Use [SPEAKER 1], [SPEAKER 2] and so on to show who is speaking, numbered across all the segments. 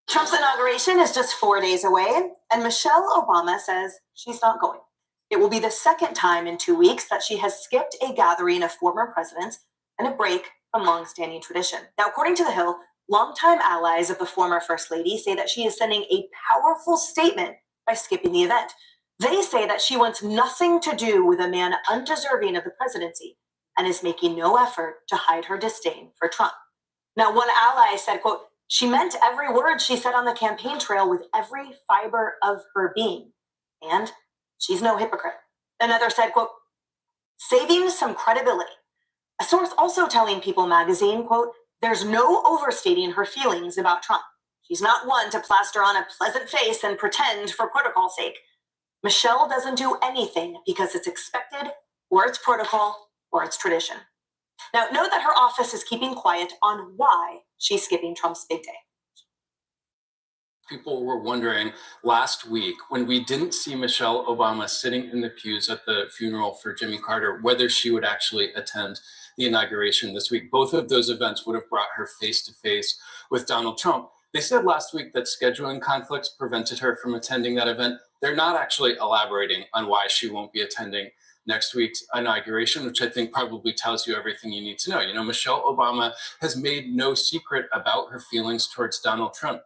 [SPEAKER 1] Trump's inauguration is just 4 days away, and Michelle Obama says she's not going. It will be the second time in 2 weeks that she has skipped a gathering of former presidents and a break from long-standing tradition. Now, according to The Hill, longtime allies of the former First Lady say that she is sending a powerful statement by skipping the event. They say that she wants nothing to do with a man undeserving of the presidency and is making no effort to hide her disdain for Trump. Now, one ally said, quote, "She meant every word she said on the campaign trail with every fiber of her being. And she's no hypocrite." Another said, quote, "Saving some credibility." A source also telling People magazine, quote, "There's no overstating her feelings about Trump. She's not one to plaster on a pleasant face and pretend for protocol's sake. Michelle doesn't do anything because it's expected, or it's protocol, or it's tradition." Now, note that her office is keeping quiet on why she's skipping Trump's big day.
[SPEAKER 2] People were wondering last week when we didn't see Michelle Obama sitting in the pews at the funeral for Jimmy Carter, whether she would actually attend the inauguration this week. Both of those events would have brought her face to face with Donald Trump. They said last week that scheduling conflicts prevented her from attending that event. They're not actually elaborating on why she won't be attending next week's inauguration, which I think probably tells you everything you need to know. You know, Michelle Obama has made no secret about her feelings towards Donald Trump.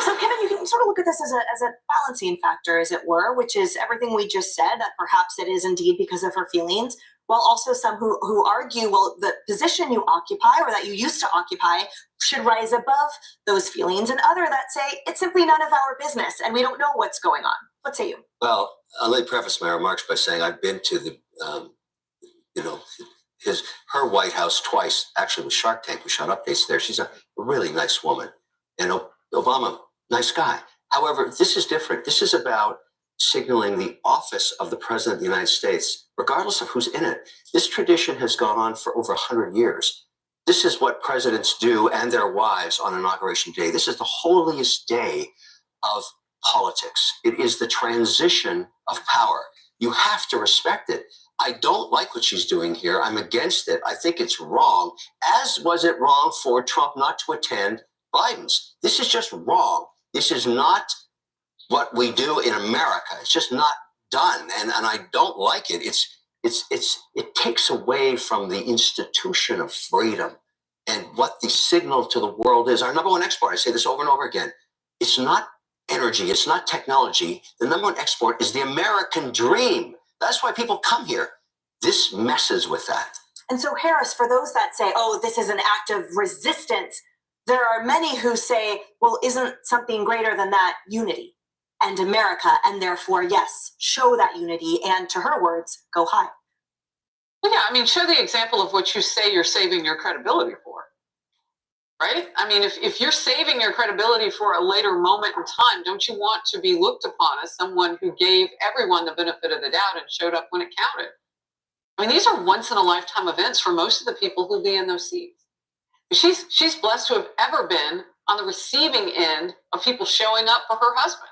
[SPEAKER 1] So, Kevin, you can sort of look at this as a balancing factor, as it were, which is everything we just said, that perhaps it is indeed because of her feelings, while also some who argue, well, the position you occupy or that you used to occupy should rise above those feelings, and other that say it's simply none of our business and we don't know what's going on. What say you?
[SPEAKER 3] Well, let me preface my remarks by saying I've been to the, her White House twice, actually with Shark Tank. We shot updates there. She's a really nice woman. And Obama, nice guy. However, this is different. This is about signaling the office of the President of the United States, regardless of who's in it. This tradition has gone on for over 100 years. This is what presidents do and their wives on Inauguration Day. This is the holiest day of politics. It is the transition of power. You have to respect it. I don't like what she's doing here. I'm against it. I think it's wrong, as was it wrong for Trump not to attend Biden's. This is just wrong. This is not what we do in America. It's just not done, and I don't like it. It takes away from the institution of freedom and what the signal to the world is. Our number one export, I say this over and over again, it's not energy, it's not technology. The number one export is the American dream. That's why people come here. This messes with that.
[SPEAKER 1] And so, Harris, for those that say, oh, this is an act of resistance, there are many who say, well, isn't something greater than that unity and America? And therefore, yes, show that unity. And to her words, go high.
[SPEAKER 4] Well, yeah, I mean, show the example of what you say you're saving your credibility for, right? I mean, if you're saving your credibility for a later moment in time, don't you want to be looked upon as someone who gave everyone the benefit of the doubt and showed up when it counted? I mean, these are once-in-a-lifetime events for most of the people who'll be in those seats. She's blessed to have ever been on the receiving end of people showing up for her husband.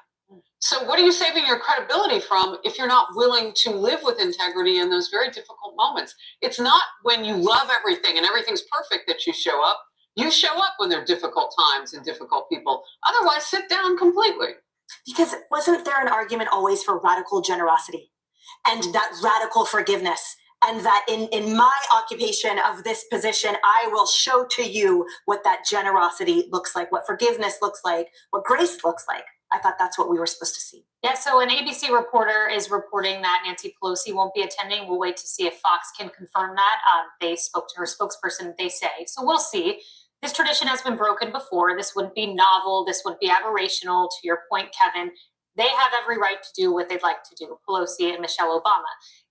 [SPEAKER 4] So what are you saving your credibility from if you're not willing to live with integrity in those very difficult moments? It's not when you love everything and everything's perfect that you show up. You show up when there are difficult times and difficult people. Otherwise, sit down completely.
[SPEAKER 1] Because wasn't there an argument always for radical generosity and that radical forgiveness? And that in my occupation of this position, I will show to you what that generosity looks like, what forgiveness looks like, what grace looks like. I thought that's what we were supposed to see.
[SPEAKER 5] Yeah, so an ABC reporter is reporting that Nancy Pelosi won't be attending. We'll wait to see if Fox can confirm that. They spoke to her spokesperson, they say. So we'll see. This tradition has been broken before. This wouldn't be novel. This wouldn't be aberrational. To your point, Kevin, they have every right to do what they'd like to do, Pelosi and Michelle Obama.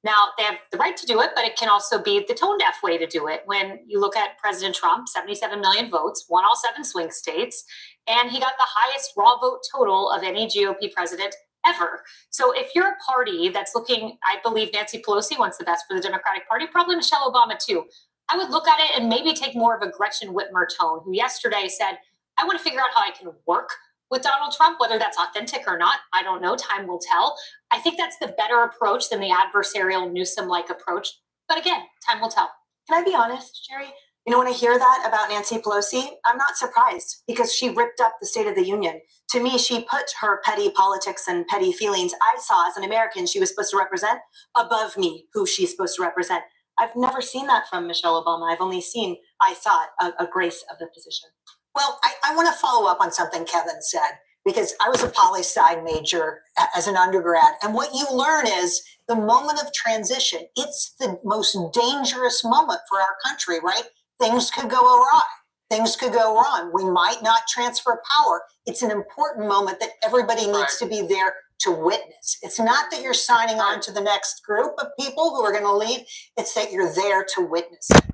[SPEAKER 5] Now, they have the right to do it, but it can also be the tone-deaf way to do it. When you look at President Trump, 77 million votes, won all 7 swing states, and he got the highest raw vote total of any GOP president ever. So if you're a party that's looking, I believe Nancy Pelosi wants the best for the Democratic Party, probably Michelle Obama too. I would look at it and maybe take more of a Gretchen Whitmer tone, who yesterday said, I want to figure out how I can work with Donald Trump, whether that's authentic or not. I don't know. Time will tell. I think that's the better approach than the adversarial Newsom-like approach. But again, time will tell.
[SPEAKER 1] Can I be honest, Jerry? You know, when I hear that about Nancy Pelosi, I'm not surprised because she ripped up the State of the Union. To me, she put her petty politics and petty feelings I saw as an American she was supposed to represent above me, who she's supposed to represent. I've never seen that from Michelle Obama. I've only seen, I thought, a grace of the position.
[SPEAKER 6] Well, I want to follow up on something Kevin said, because I was a poli-sci major as an undergrad. And what you learn is the moment of transition. It's the most dangerous moment for our country, right? Things could go awry. Things could go wrong. We might not transfer power. It's an important moment that everybody needs to be there to witness. It's not that you're signing on to the next group of people who are going to lead. It's that you're there to witness it.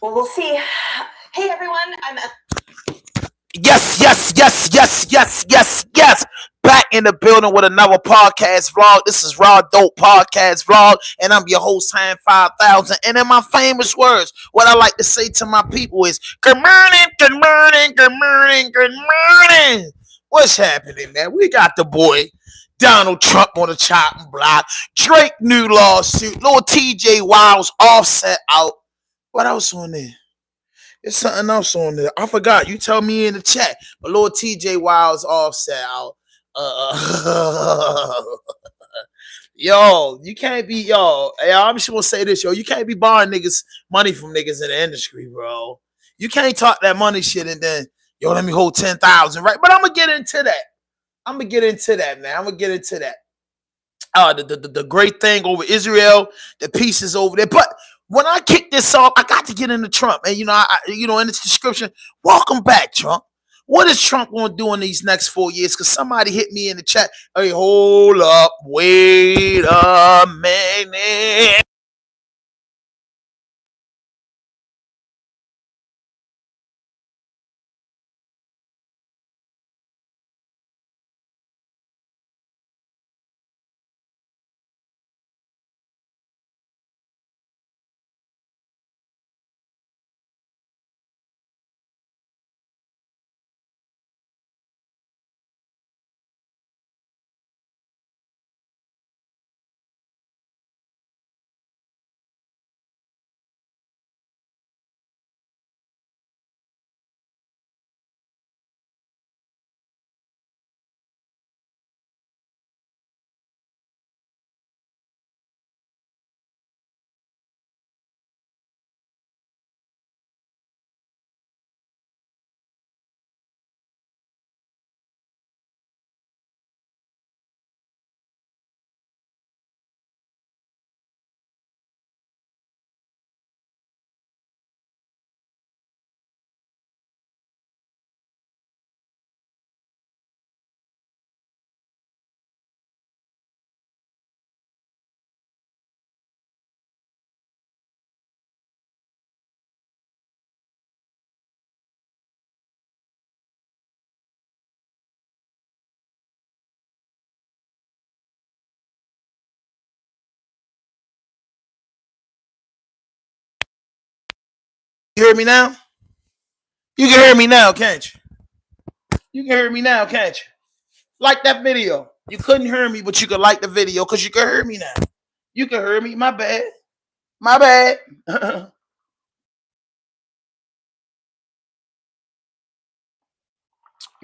[SPEAKER 1] Well, we'll see. Hey, everyone.
[SPEAKER 7] Yes. Back in the building with another podcast vlog. This is Raw Dope Podcast Vlog, and I'm your host, Time 5000. And in my famous words, what I like to say to my people is, good morning, good morning, good morning, good morning. What's happening, man? We got the boy Donald Trump on the chopping block. Drake new lawsuit. Lil TJ Wild's Offset out. What else on there? There's something else on there. I forgot. You tell me in the chat. But Lil TJ Wild's Offset out. Yo, you can't be, I'm just gonna say this, you can't be borrowing niggas money from niggas in the industry, bro. You can't talk that money shit and then, let me hold 10,000, right? But I'm gonna get into that. Man. I'm gonna get into that. The great thing over Israel, the peace is over there. But when I kick this off, I got to get into Trump. And, in its description, welcome back, Trump. What is Trump going to do in these next 4 years? Because somebody hit me in the chat. Hey, hold up. Wait a minute. You hear me now? You can hear me now, can't you? You can hear me now, can't you? Like that video. You couldn't hear me, but you could like the video because you can hear me now. You can hear me. My bad. I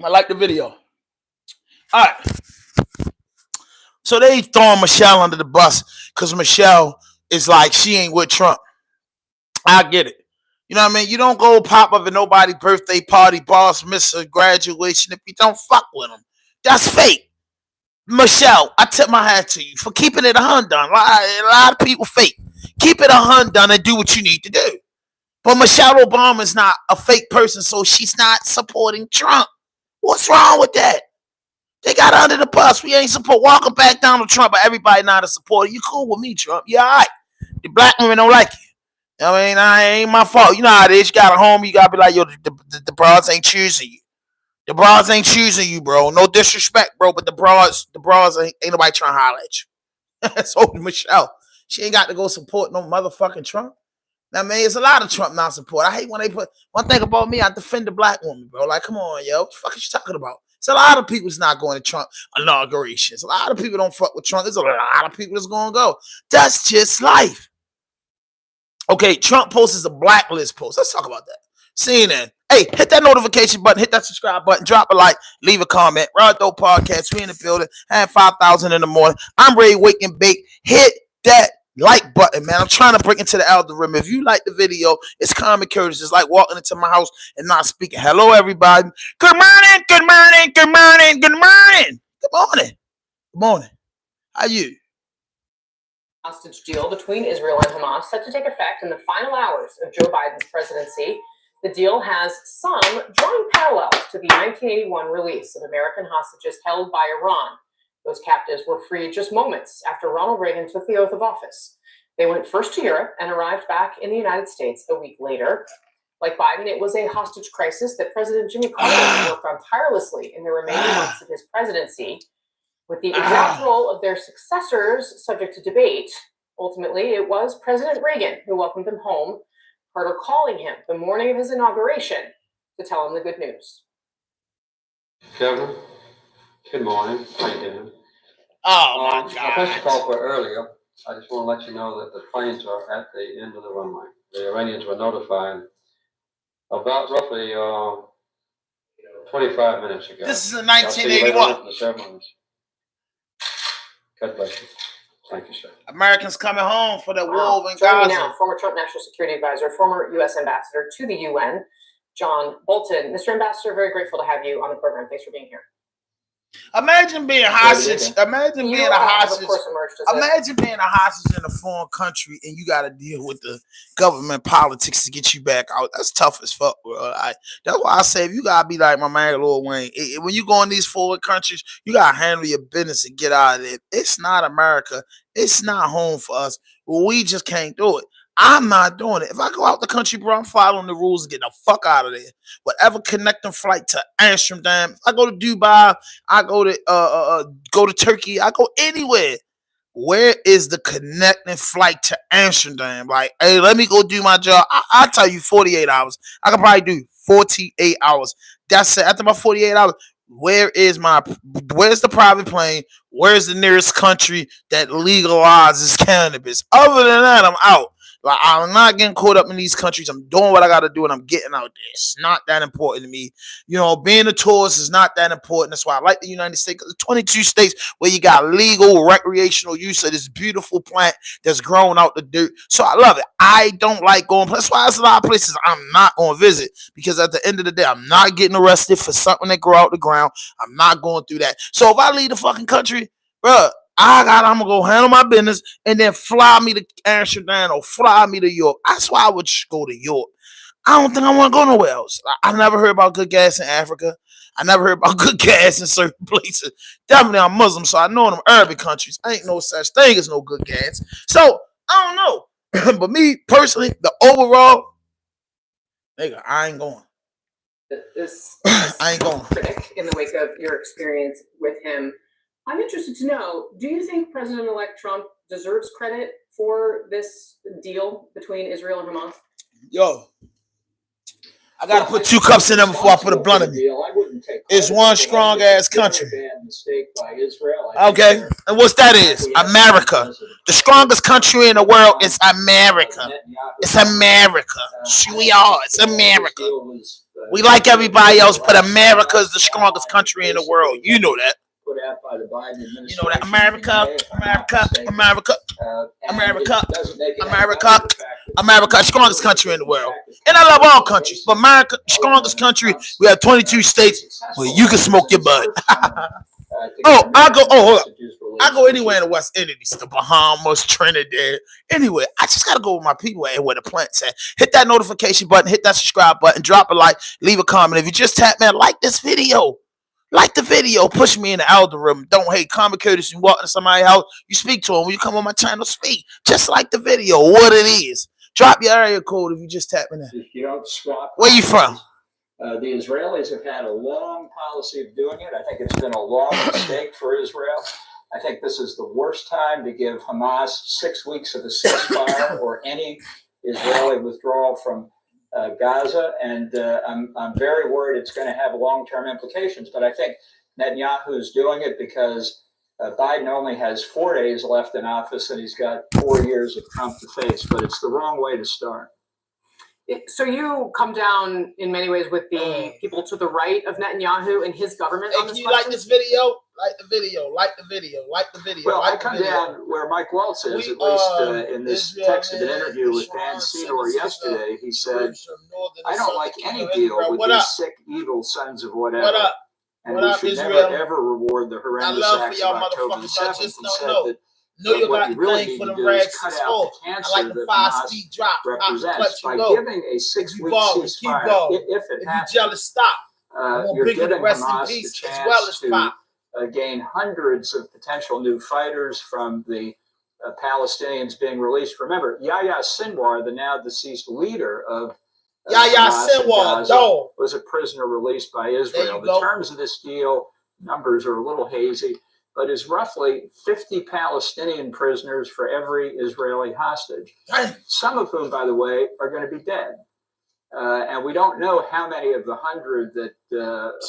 [SPEAKER 7] like the video. All right. So they throwing Michelle under the bus because Michelle is like, she ain't with Trump. I get it. You know what I mean? You don't go pop up at nobody's birthday party, boss, miss a graduation if you don't fuck with them. That's fake. Michelle, I tip my hat to you for keeping it 100. A lot of people fake. Keep it 100 and do what you need to do. But Michelle Obama is not a fake person, so she's not supporting Trump. What's wrong with that? They got her under the bus. We ain't support. Welcome back, Donald Trump, but everybody not a supporter. You cool with me, Trump? Yeah, all right. The black women don't like you. I mean, I ain't my fault. You know how it is. You got a home. You got to be like, the broads ain't choosing you. The broads ain't choosing you, bro. No disrespect, bro, but the broads ain't nobody trying to holler at you. So Michelle, she ain't got to go support no motherfucking Trump. Now, man, it's a lot of Trump not support. I hate when they put one thing about me. I defend the black woman, bro. Like, come on, yo, what the fuck is you talking about? It's a lot of people that's not going to Trump inaugurations. A lot of people don't fuck with Trump. There's a lot of people that's going to go. That's just life. Okay, Trump posts a blacklist post. Let's talk about that. CNN. Hey, hit that notification button, hit that subscribe button, drop a like, leave a comment. Rod Dope Podcast, we in the building. I had 5,000 in the morning. I'm ready, wake and bake. Hit that like button, man. I'm trying to break into the algorithm. If you like the video, it's common courtesy. It's like walking into my house and not speaking. Hello, everybody. Good morning, good morning, good morning, good morning. Good morning. Good morning. How you?
[SPEAKER 8] Hostage deal between Israel and Hamas set to take effect in the final hours of Joe Biden's presidency. The deal has some drawing parallels to the 1981 release of American hostages held by Iran. Those captives were freed just moments after Ronald Reagan took the oath of office. They went first to Europe and arrived back in the United States a week later. Like Biden, it was a hostage crisis that President Jimmy Carter worked on tirelessly in the remaining months of his presidency. With the exact role of their successors subject to debate, ultimately it was President Reagan who welcomed them home, Carter calling him the morning of his inauguration to tell him the good news.
[SPEAKER 9] Kevin, good morning. How you doing?
[SPEAKER 7] Oh, my
[SPEAKER 9] I
[SPEAKER 7] God.
[SPEAKER 9] pressed the call for earlier. I just want to let you know that the planes are at the end of the runway. The Iranians were notified about roughly 25 minutes ago.
[SPEAKER 7] This is in
[SPEAKER 9] I'll see you later
[SPEAKER 7] 1981.
[SPEAKER 9] on for the ceremonies. God bless you. Thank you, sir.
[SPEAKER 7] Americans coming home for the war in
[SPEAKER 8] Joining me
[SPEAKER 7] Gaza.
[SPEAKER 8] now, former Trump National Security Advisor, former U.S. Ambassador to the UN, John Bolton. Mr. Ambassador, very grateful to have you on the program. Thanks for being here.
[SPEAKER 7] Imagine being hostage. Imagine
[SPEAKER 8] You
[SPEAKER 7] being a
[SPEAKER 8] have,
[SPEAKER 7] hostage.
[SPEAKER 8] of course, emerged as a
[SPEAKER 7] Imagine being a hostage in a foreign country and you got to deal with the government politics to get you back out. That's tough as fuck, bro. That's why I say if you gotta be like my man Lil Wayne, when you go in these foreign countries, you gotta handle your business and get out of it. It's not America. It's not home for us. We just can't do it. I'm not doing it. If I go out the country, bro, I'm following the rules and getting the fuck out of there. Whatever connecting flight to Amsterdam. If I go to Dubai, I go to Turkey, I go anywhere. Where is the connecting flight to Amsterdam? Like, hey, let me go do my job. I'll tell you 48 hours. I can probably do 48 hours. That's it. After my 48 hours, where's the private plane? Where's the nearest country that legalizes cannabis? Other than that, I'm out. Like, I'm not getting caught up in these countries. I'm doing what I got to do, and I'm getting out there. It's not that important to me. You know, being a tourist is not that important. That's why I like the United States. 22 states where you got legal recreational use of this beautiful plant that's growing out the dirt. So I love it. I don't like going. That's why there's a lot of places I'm not going to visit, because at the end of the day, I'm not getting arrested for something that grow out the ground. I'm not going through that. So if I leave the fucking country, bruh, I'm gonna go handle my business and then fly me to Amsterdam or fly me to York. That's why I would just go to York. I don't think I want to go nowhere else. I never heard about good gas in Africa. I never heard about good gas in certain places. Definitely, I'm Muslim, so I know in them Arabic countries, ain't no such thing as no good gas. So I don't know, but me personally, the overall, nigga, I ain't going.
[SPEAKER 8] this
[SPEAKER 7] I ain't going.
[SPEAKER 8] critic in the wake of your experience with him. I'm interested to know, do you think President-elect Trump deserves credit for this deal between Israel and Hamas?
[SPEAKER 7] Yo, I gotta put 2 cups in there before I put a blunt in me. It's one strong ass country. Okay, and what's that is? America. The strongest country in the world is America. It's America. We are. It's America. We like everybody else, but America is the strongest country in the world. You know that. You know that. America, strongest country in the world. And I love all countries, but America, strongest country. We have 22 states where you can smoke your bud. Hold on. I go anywhere in the West Indies, the Bahamas, Trinidad. Anyway, I just gotta go with my people and where the plants at. Hit that notification button, hit that subscribe button, drop a like, leave a comment. If you just tap, man, like this video. Like the video, push me in the algorithm. Don't hate. Common courtesy. You walk into somebody's house, you speak to them. When you come on my channel, speak. Just like the video, what it is. Drop your area code if you just tap in there.
[SPEAKER 10] You don't swap.
[SPEAKER 7] Where you from?
[SPEAKER 10] The Israelis have had a long policy of doing it. I think it's been a long mistake for Israel. I think this is the worst time to give Hamas 6 weeks of a ceasefire or any Israeli withdrawal from Gaza, and I'm very worried it's going to have long-term implications. But I think Netanyahu is doing it because Biden only has 4 days left in office, and he's got 4 years of Trump to face. But it's the wrong way to start.
[SPEAKER 8] So you come down in many ways with the people to the right of Netanyahu and his government
[SPEAKER 7] Hey,
[SPEAKER 8] on
[SPEAKER 7] can
[SPEAKER 8] this
[SPEAKER 7] you
[SPEAKER 8] question?
[SPEAKER 7] like this video? Like the video. Like the video. Like the video.
[SPEAKER 10] Well,
[SPEAKER 7] like
[SPEAKER 10] I come
[SPEAKER 7] the video.
[SPEAKER 10] down where Mike Waltz is,
[SPEAKER 7] We
[SPEAKER 10] at least
[SPEAKER 7] are
[SPEAKER 10] in this
[SPEAKER 7] Israel,
[SPEAKER 10] texted
[SPEAKER 7] man,
[SPEAKER 10] interview with
[SPEAKER 7] Israel,
[SPEAKER 10] Dan Senor yesterday. He said,
[SPEAKER 7] Jerusalem, northern
[SPEAKER 10] I
[SPEAKER 7] and
[SPEAKER 10] don't
[SPEAKER 7] southern
[SPEAKER 10] like
[SPEAKER 7] kingdom
[SPEAKER 10] any
[SPEAKER 7] of
[SPEAKER 10] deal
[SPEAKER 7] Israel.
[SPEAKER 10] with
[SPEAKER 7] What
[SPEAKER 10] these
[SPEAKER 7] up?
[SPEAKER 10] sick, evil sons of whatever.
[SPEAKER 7] What up?
[SPEAKER 10] And
[SPEAKER 7] What
[SPEAKER 10] we
[SPEAKER 7] up,
[SPEAKER 10] should
[SPEAKER 7] Israel?
[SPEAKER 10] never, ever reward the
[SPEAKER 7] I
[SPEAKER 10] horrendous
[SPEAKER 7] love for
[SPEAKER 10] acts
[SPEAKER 7] y'all
[SPEAKER 10] of October the
[SPEAKER 7] motherfuckers. Y'all
[SPEAKER 10] 7th.
[SPEAKER 7] just
[SPEAKER 10] And
[SPEAKER 7] don't
[SPEAKER 10] said
[SPEAKER 7] know.
[SPEAKER 10] that
[SPEAKER 7] Know you
[SPEAKER 10] what
[SPEAKER 7] got
[SPEAKER 10] you
[SPEAKER 7] the
[SPEAKER 10] really
[SPEAKER 7] thing
[SPEAKER 10] need
[SPEAKER 7] for
[SPEAKER 10] to
[SPEAKER 7] the
[SPEAKER 10] do is
[SPEAKER 7] rags
[SPEAKER 10] cut
[SPEAKER 7] to
[SPEAKER 10] out
[SPEAKER 7] score.
[SPEAKER 10] the
[SPEAKER 7] I
[SPEAKER 10] cancer
[SPEAKER 7] like the
[SPEAKER 10] that
[SPEAKER 7] 5-speed
[SPEAKER 10] Hamas
[SPEAKER 7] drop.
[SPEAKER 10] represents.
[SPEAKER 7] Clutch
[SPEAKER 10] By
[SPEAKER 7] and go.
[SPEAKER 10] giving a
[SPEAKER 7] If
[SPEAKER 10] 6-week
[SPEAKER 7] you balling, keep
[SPEAKER 10] ceasefire,
[SPEAKER 7] balling.
[SPEAKER 10] if it
[SPEAKER 7] If you
[SPEAKER 10] happens,
[SPEAKER 7] jealous, stop. More
[SPEAKER 10] you're
[SPEAKER 7] bigger
[SPEAKER 10] giving
[SPEAKER 7] than rest in
[SPEAKER 10] Hamas the
[SPEAKER 7] peace as well
[SPEAKER 10] chance
[SPEAKER 7] as
[SPEAKER 10] to
[SPEAKER 7] pop.
[SPEAKER 10] gain hundreds of potential new fighters from the Palestinians being released. Remember, Yahya Sinwar, the now deceased leader of
[SPEAKER 7] Yahya
[SPEAKER 10] Hamas in
[SPEAKER 7] Sinwar,
[SPEAKER 10] Gaza,
[SPEAKER 7] dog.
[SPEAKER 10] was a prisoner released by Israel. The
[SPEAKER 7] go.
[SPEAKER 10] terms of this deal, numbers are a little hazy, but is roughly 50 Palestinian prisoners for every Israeli hostage, some of whom, by the way, are going to be dead. And we don't know how many of the 100 that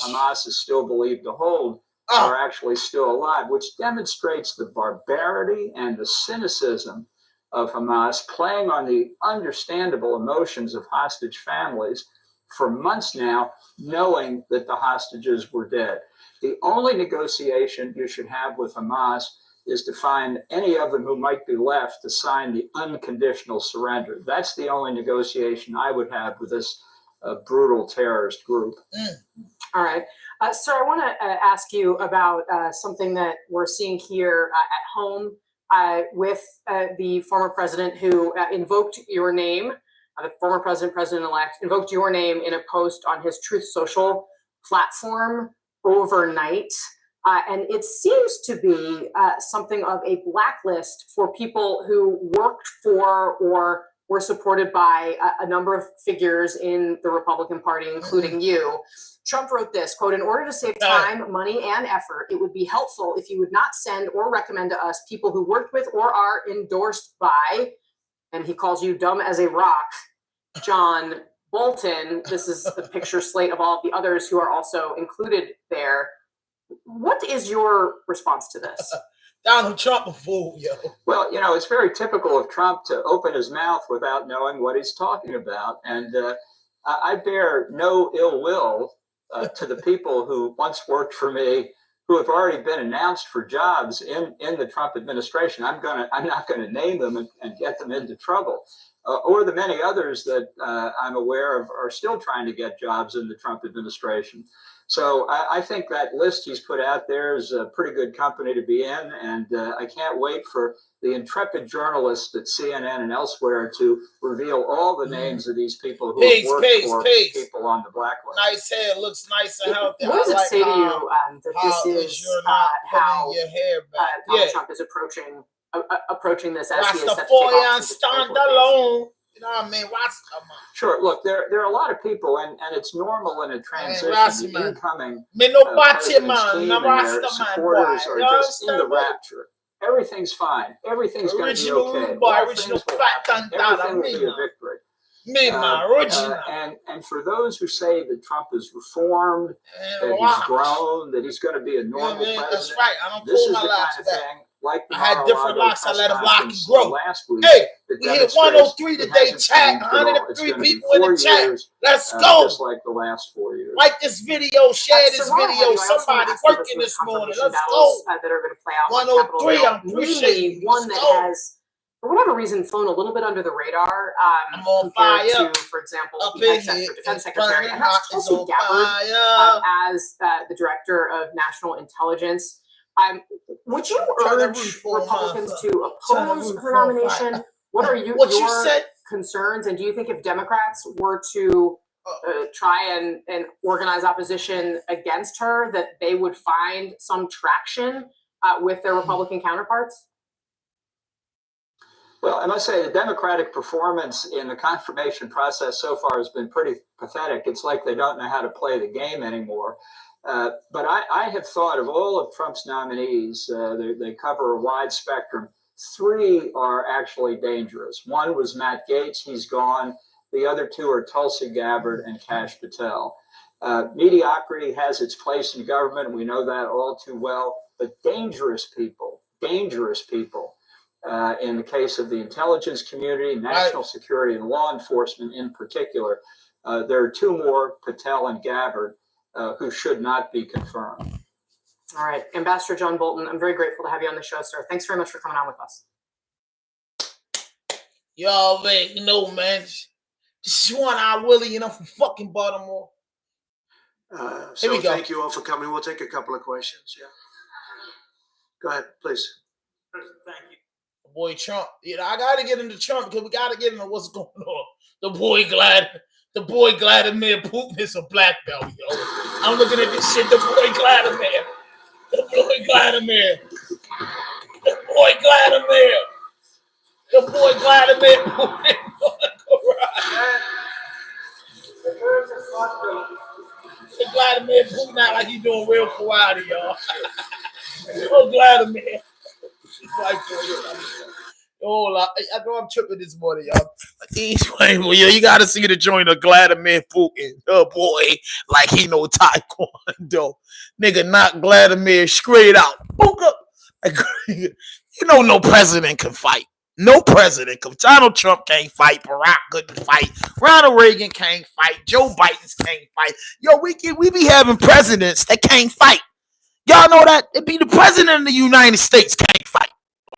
[SPEAKER 10] Hamas is still believed to hold are actually still alive, which demonstrates the barbarity and the cynicism of Hamas playing on the understandable emotions of hostage families for months now, knowing that the hostages were dead. The only negotiation you should have with Hamas is to find any of them who might be left to sign the unconditional surrender. That's the only negotiation I would have with this brutal terrorist group.
[SPEAKER 8] All right. Sir, I want to ask you about something that we're seeing here at home with the former president who invoked your name, the former president-elect, invoked your name in a post on his Truth Social platform overnight. And it seems to be something of a blacklist for people who worked for or were supported by a number of figures in the Republican Party, including you. Trump wrote this, quote, "In order to save time, money, and effort, it would be helpful if you would not send or recommend to us people who worked with or are endorsed by," and he calls you dumb as a rock, John Bolton. This is the picture slate of all of the others who are also included there. What is your response to this?
[SPEAKER 7] Donald Trump a fool, yo.
[SPEAKER 10] Well, you know, it's very typical of Trump to open his mouth without knowing what he's talking about. And I bear no ill will to the people who once worked for me, who have already been announced for jobs in the Trump administration. I'm not going to name them and get them into trouble. Or the many others that I'm aware of are still trying to get jobs in the Trump administration. So I think that list he's put out there is a pretty good company to be in, and I can't wait for the intrepid journalists at CNN and elsewhere to reveal all the names of these people who have worked for people on the blacklist.
[SPEAKER 7] Nice hair, looks nice and healthy.
[SPEAKER 8] What does it say to you that
[SPEAKER 7] how
[SPEAKER 8] this is how
[SPEAKER 7] your hair back.
[SPEAKER 8] Donald Trump is approaching this as he is set to take
[SPEAKER 7] Rastafarian
[SPEAKER 8] office?
[SPEAKER 7] stand alone. You know what I mean?
[SPEAKER 10] Sure. Look, there are a lot of people, and it's normal in a transition. The incoming president's team and their supporters are just in the rapture. Everything's fine. Everything's going to be okay. All things will happen. Everything will be a victory. And for those who say that Trump is reformed, that he's grown, that he's going to be a normal president,
[SPEAKER 7] that's right. I don't
[SPEAKER 10] this
[SPEAKER 7] pull
[SPEAKER 10] is
[SPEAKER 7] my
[SPEAKER 10] the kind
[SPEAKER 7] locks
[SPEAKER 10] of
[SPEAKER 7] back.
[SPEAKER 10] thing. Like
[SPEAKER 7] I had different locks. I let them lock and grow.
[SPEAKER 10] Last week,
[SPEAKER 7] hey, we hit 103 today, chat. 103 people in the chat. Let's go.
[SPEAKER 10] Just like the last 4 years.
[SPEAKER 7] Like this video, share this video. Somebody working this morning. Let's go.
[SPEAKER 8] That are going to play out
[SPEAKER 7] 103. I appreciate
[SPEAKER 8] one that has, for whatever reason, flown a little bit under the radar.
[SPEAKER 7] I'm on fire.
[SPEAKER 8] To, for example, the Vice for Defense Secretary, and that's Tulsi Gabbard as the Director of National Intelligence. Would you urge Republicans to oppose her nomination? What are your concerns? And do you think if Democrats were to try and organize opposition against her, that they would find some traction with their Republican counterparts?
[SPEAKER 10] Well, I must say the Democratic performance in the confirmation process so far has been pretty pathetic. It's like they don't know how to play the game anymore. But I have thought of all of Trump's nominees, they cover a wide spectrum. 3 are actually dangerous. One was Matt Gaetz, he's gone. The other 2 are Tulsi Gabbard and Kash Patel. Mediocrity has its place in government. We know that all too well. But dangerous people, in the case of the intelligence community, national security, and law enforcement in particular, there are two more, Patel and Gabbard, who should not be confirmed.
[SPEAKER 8] All right, Ambassador John Bolton, I'm very grateful to have you on the show, sir. Thanks very much for coming on with us.
[SPEAKER 7] You already know, man. This is one I Willie, from fucking Baltimore. Here we go.
[SPEAKER 11] Thank you all for coming. We'll take a couple of questions. Yeah. Go ahead, please.
[SPEAKER 7] Thank you. Boy Trump. I gotta get into Trump because we gotta get into what's going on. The boy Vladimir Putin is a black belt, yo. I'm looking at this shit. The boy Vladimir. The boy Vladimir Putin. Vladimir Putin out like he's doing real karate, y'all. Oh, Vladimir. I know I'm tripping this morning, y'all. You gotta see the joint of Vladimir Putin. Oh boy, like he know taekwondo. Nigga knock Vladimir straight out. Book up. No president can fight. No president can. Donald Trump can't fight. Barack couldn't fight. Ronald Reagan can't fight. Joe Biden can't fight. Yo, we be having presidents that can't fight. Y'all know that? It be the president of the United States can't fight.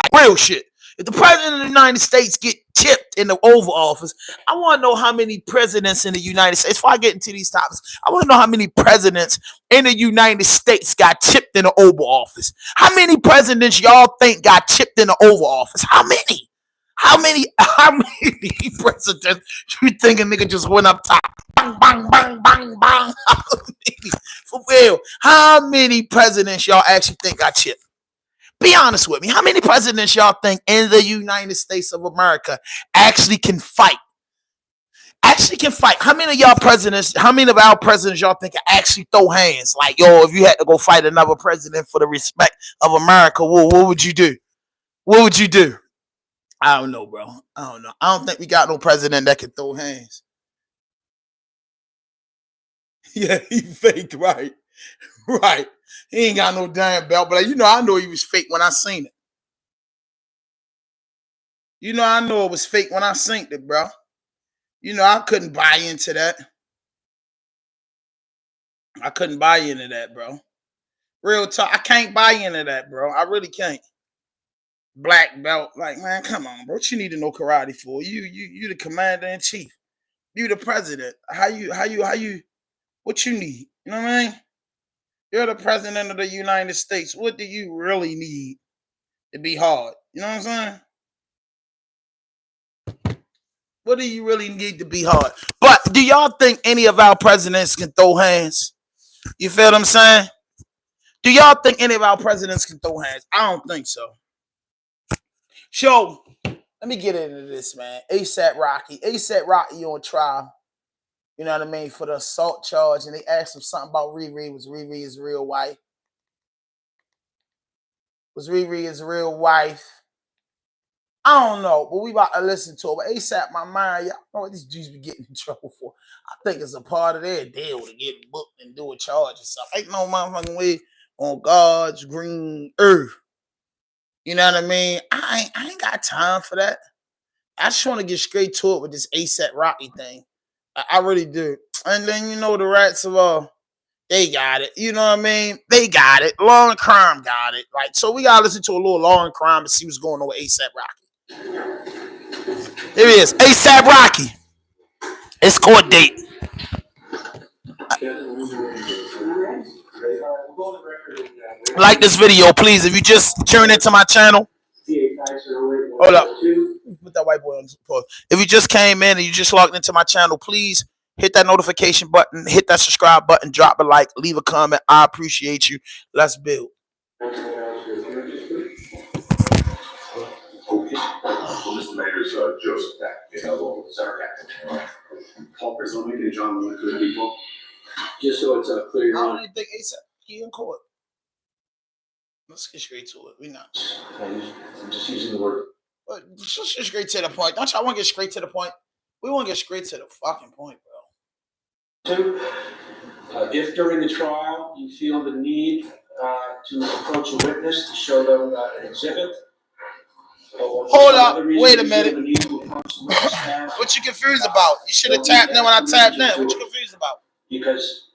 [SPEAKER 7] Like real shit. If the president of the United States get tipped in the Oval Office, I want to know how many presidents in the United States, before I get into these topics, I want to know how many presidents in the United States got tipped in the Oval Office. How many presidents y'all think got tipped in the Oval Office? How many? How many presidents you think a nigga just went up top? Bang, bang, bang, bang, bang. For real. How many presidents y'all actually think got chipped? Be honest with me. How many presidents y'all think in the United States of America actually can fight? How many of our presidents y'all think can actually throw hands? Like, yo, if you had to go fight another president for the respect of America, what would you do? What would you do? I don't know, bro. I don't know. I don't think we got no president that can throw hands. Yeah, he fake, right? Right. He ain't got no damn belt, but I know he was fake when I seen it. I know it was fake when I seen it, bro. I couldn't buy into that. Bro. Real talk. I can't buy into that, bro. I really can't. Black belt, like, man, come on, bro. What you need to know karate for? You the commander in chief. You the president. How you? What you need? You know what I mean? You're the president of the United States. What do you really need to be hard? You know what I'm saying? What do you really need to be hard? But do y'all think any of our presidents can throw hands? You feel what I'm saying? Do y'all think any of our presidents can throw hands? I don't think so. So, let me get into this, man. ASAP Rocky on trial. You know what I mean? For the assault charge. And they asked him something about Riri. Was Riri his real wife? I don't know. But we about to listen to it. But ASAP, my mind, y'all know what these dudes be getting in trouble for. I think it's a part of their deal to get booked and do a charge or something. Ain't no motherfucking way on God's green earth. You know what I mean? I ain't got time for that. I just want to get straight to it with this ASAP Rocky thing. I really do. And then, the rats of all, they got it. You know what I mean? They got it. Law and Crime got it. Like, so we got to listen to a little Law and Crime and see what's going on with ASAP Rocky. Here it is. ASAP Rocky. It's court date. Like this video, please. If you just tune into my channel. Hold up. Put that white boy on pause. If you just came in and you just logged into my channel, please hit that notification button, hit that subscribe button, drop a like, leave a comment. I appreciate you. Let's build.
[SPEAKER 12] Just so it's clear.
[SPEAKER 7] I don't even think ASAP he in court. Let's get straight to it. We not.
[SPEAKER 12] I'm just using the word.
[SPEAKER 7] But let's get straight to the point. Don't y'all want to get straight to the point? We want to get straight to the fucking point, bro.
[SPEAKER 12] If during the trial you feel the need to approach a witness to show them an exhibit, or for
[SPEAKER 7] Hold
[SPEAKER 12] some
[SPEAKER 7] up.
[SPEAKER 12] other reason
[SPEAKER 7] Wait a
[SPEAKER 12] you feel
[SPEAKER 7] minute.
[SPEAKER 12] the need to approach the witness stand,
[SPEAKER 7] What you confused about? You should have tapped in when I tapped in. What you confused about?
[SPEAKER 12] because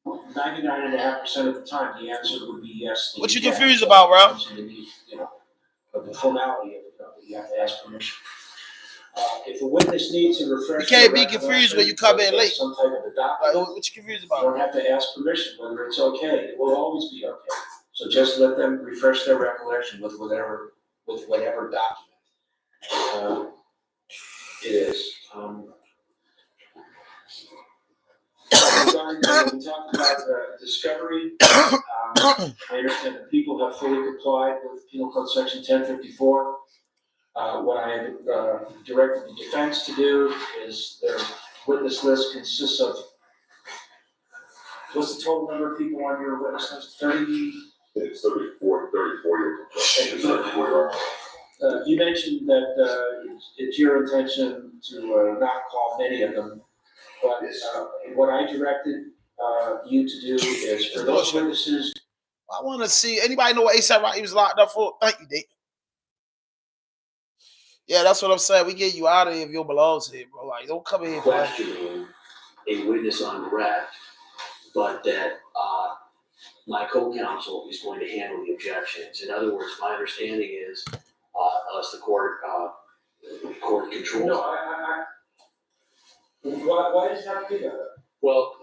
[SPEAKER 12] 99.5% of the time the answer would be yes.
[SPEAKER 7] What you confused about, bro?
[SPEAKER 12] You know, of the formality of it, you have to ask permission. If a witness needs to refresh.
[SPEAKER 7] You can't be confused when you come in late.
[SPEAKER 12] Some type of a document.
[SPEAKER 7] Like, what you confused
[SPEAKER 12] You
[SPEAKER 7] about?
[SPEAKER 12] don't have to ask permission whether it's okay. It will always be okay. So just let them refresh their recollection with whatever document it is. Regarding we talked about discovery. I understand that people have fully complied with Penal Code Section 1054. What I have directed the defense to do is their witness list consists of, what's the total number of people on your witness list? 30?
[SPEAKER 13] It's 34 years.
[SPEAKER 12] You mentioned that it's your intention to not call many of them, but what I directed you to do is for those witnesses.
[SPEAKER 7] I want to see anybody know what ASAP Rocky was locked up for. Thank you, Dick. Yeah, that's what I'm saying. We get you out of here if your belongs here, bro. Like, don't come in here, bro.
[SPEAKER 14] Questioning a witness on direct, but that my co-counsel is going to handle the objections. In other words, my understanding is unless the court controls.
[SPEAKER 12] No, why does that be that?
[SPEAKER 14] Well,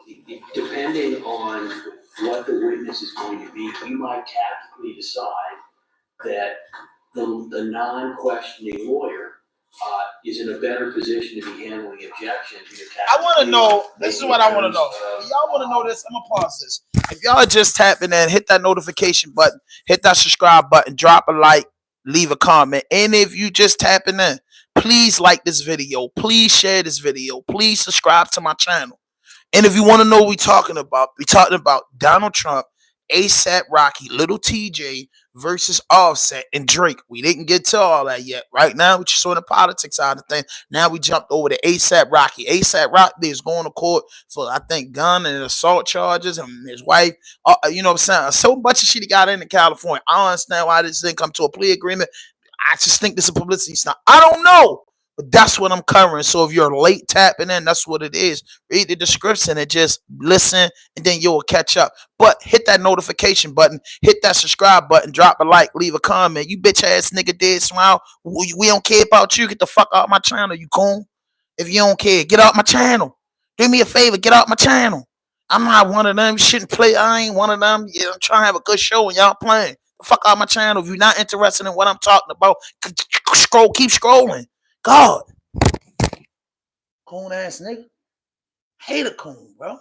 [SPEAKER 14] depending on what the witness is going to be, we might tactically decide that the non-questioning lawyer is in a better position to be handling objections.
[SPEAKER 7] I want to know, this is what I want to know. If y'all want to know this, I'm going to pause this. If y'all just tapping in, hit that notification button, hit that subscribe button, drop a like, leave a comment. And if you just tapping in, please like this video. Please share this video. Please subscribe to my channel. And if you want to know what we're talking about Donald Trump, ASAP Rocky, Lil TJ versus Offset and Drake. We didn't get to all that yet. Right now, we just saw the politics side of things. Now we jumped over to ASAP Rocky. ASAP Rocky is going to court for, I think, gun and assault charges, and his wife, you know what I'm saying? So much of shit he got into California. I don't understand why this didn't come to a plea agreement. I just think this is a publicity stunt. I don't know. But that's what I'm covering. So if you're late tapping in, that's what it is. Read the description and just listen, and then you'll catch up. But hit that notification button, hit that subscribe button, drop a like, leave a comment. You bitch ass nigga dead smile. We don't care about you. Get the fuck out my channel, you coon. If you don't care, get out my channel. Do me a favor, get out my channel. I'm not one of them. You shouldn't play. I ain't one of them. Yeah, I'm trying to have a good show and y'all playing. The fuck out my channel. If you're not interested in what I'm talking about, keep scrolling. God. Coon ass nigga. Hate a coon, bro.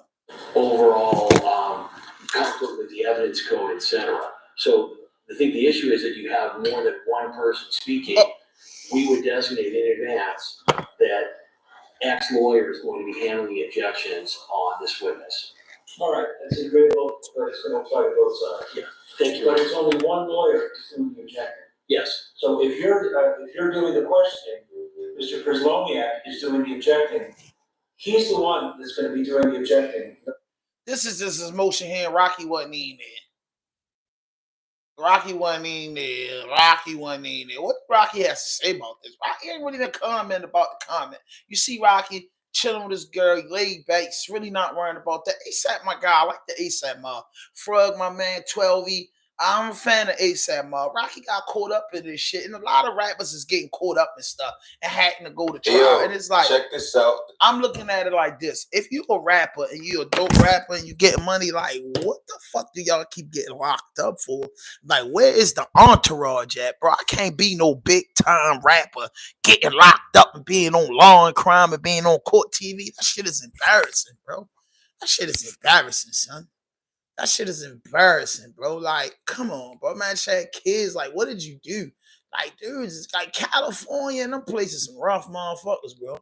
[SPEAKER 14] Overall conflict with the evidence code, etc. So I think the issue is that you have more than one person speaking. We would designate in advance that X lawyer is going to be handling the objections on this witness.
[SPEAKER 12] All right, that's agreeable. It's going to apply to both sides.
[SPEAKER 14] Yeah, thank you.
[SPEAKER 12] But it's only one lawyer doing the objecting.
[SPEAKER 14] Yes.
[SPEAKER 12] So if you're doing the questioning, Mr. Prislomiak is doing the objecting. He's the one that's going to be doing the objecting.
[SPEAKER 7] This is just his motion here. Rocky wasn't even there. Rocky wasn't even there. What Rocky has to say about this? Rocky ain't really gonna comment about the comment. You see Rocky chilling with his girl, he laid back. He's really not worrying about that. ASAP, my guy. I like the ASAP mob. Frog, my man, 12E. I'm a fan of ASAP mob. Rocky got caught up in this shit, and a lot of rappers is getting caught up in stuff and having to go to trial.
[SPEAKER 13] Yo,
[SPEAKER 7] and it's like,
[SPEAKER 13] check this out.
[SPEAKER 7] I'm looking at it like this. If you a rapper and you a dope rapper and you getting money, like, what the fuck do y'all keep getting locked up for? Like, where is the entourage at, bro? I can't be no big time rapper getting locked up and being on Law and Crime and being on court TV. That shit is embarrassing, bro. That shit is embarrassing, son. That shit is embarrassing, bro. Like, come on, bro. Man, she had kids. Like, what did you do? Like, dudes, it's like California and them places some rough motherfuckers, bro.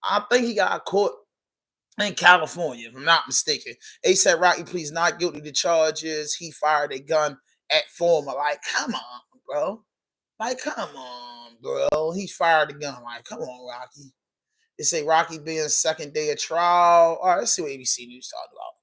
[SPEAKER 7] I think he got caught in California, if I'm not mistaken. ASAP Rocky pleads not guilty to charges. He fired a gun at former. Like, come on, bro. Like, come on, bro. He fired a gun. Like, come on, Rocky. They say Rocky being second day of trial. All right, let's see what ABC News talked about.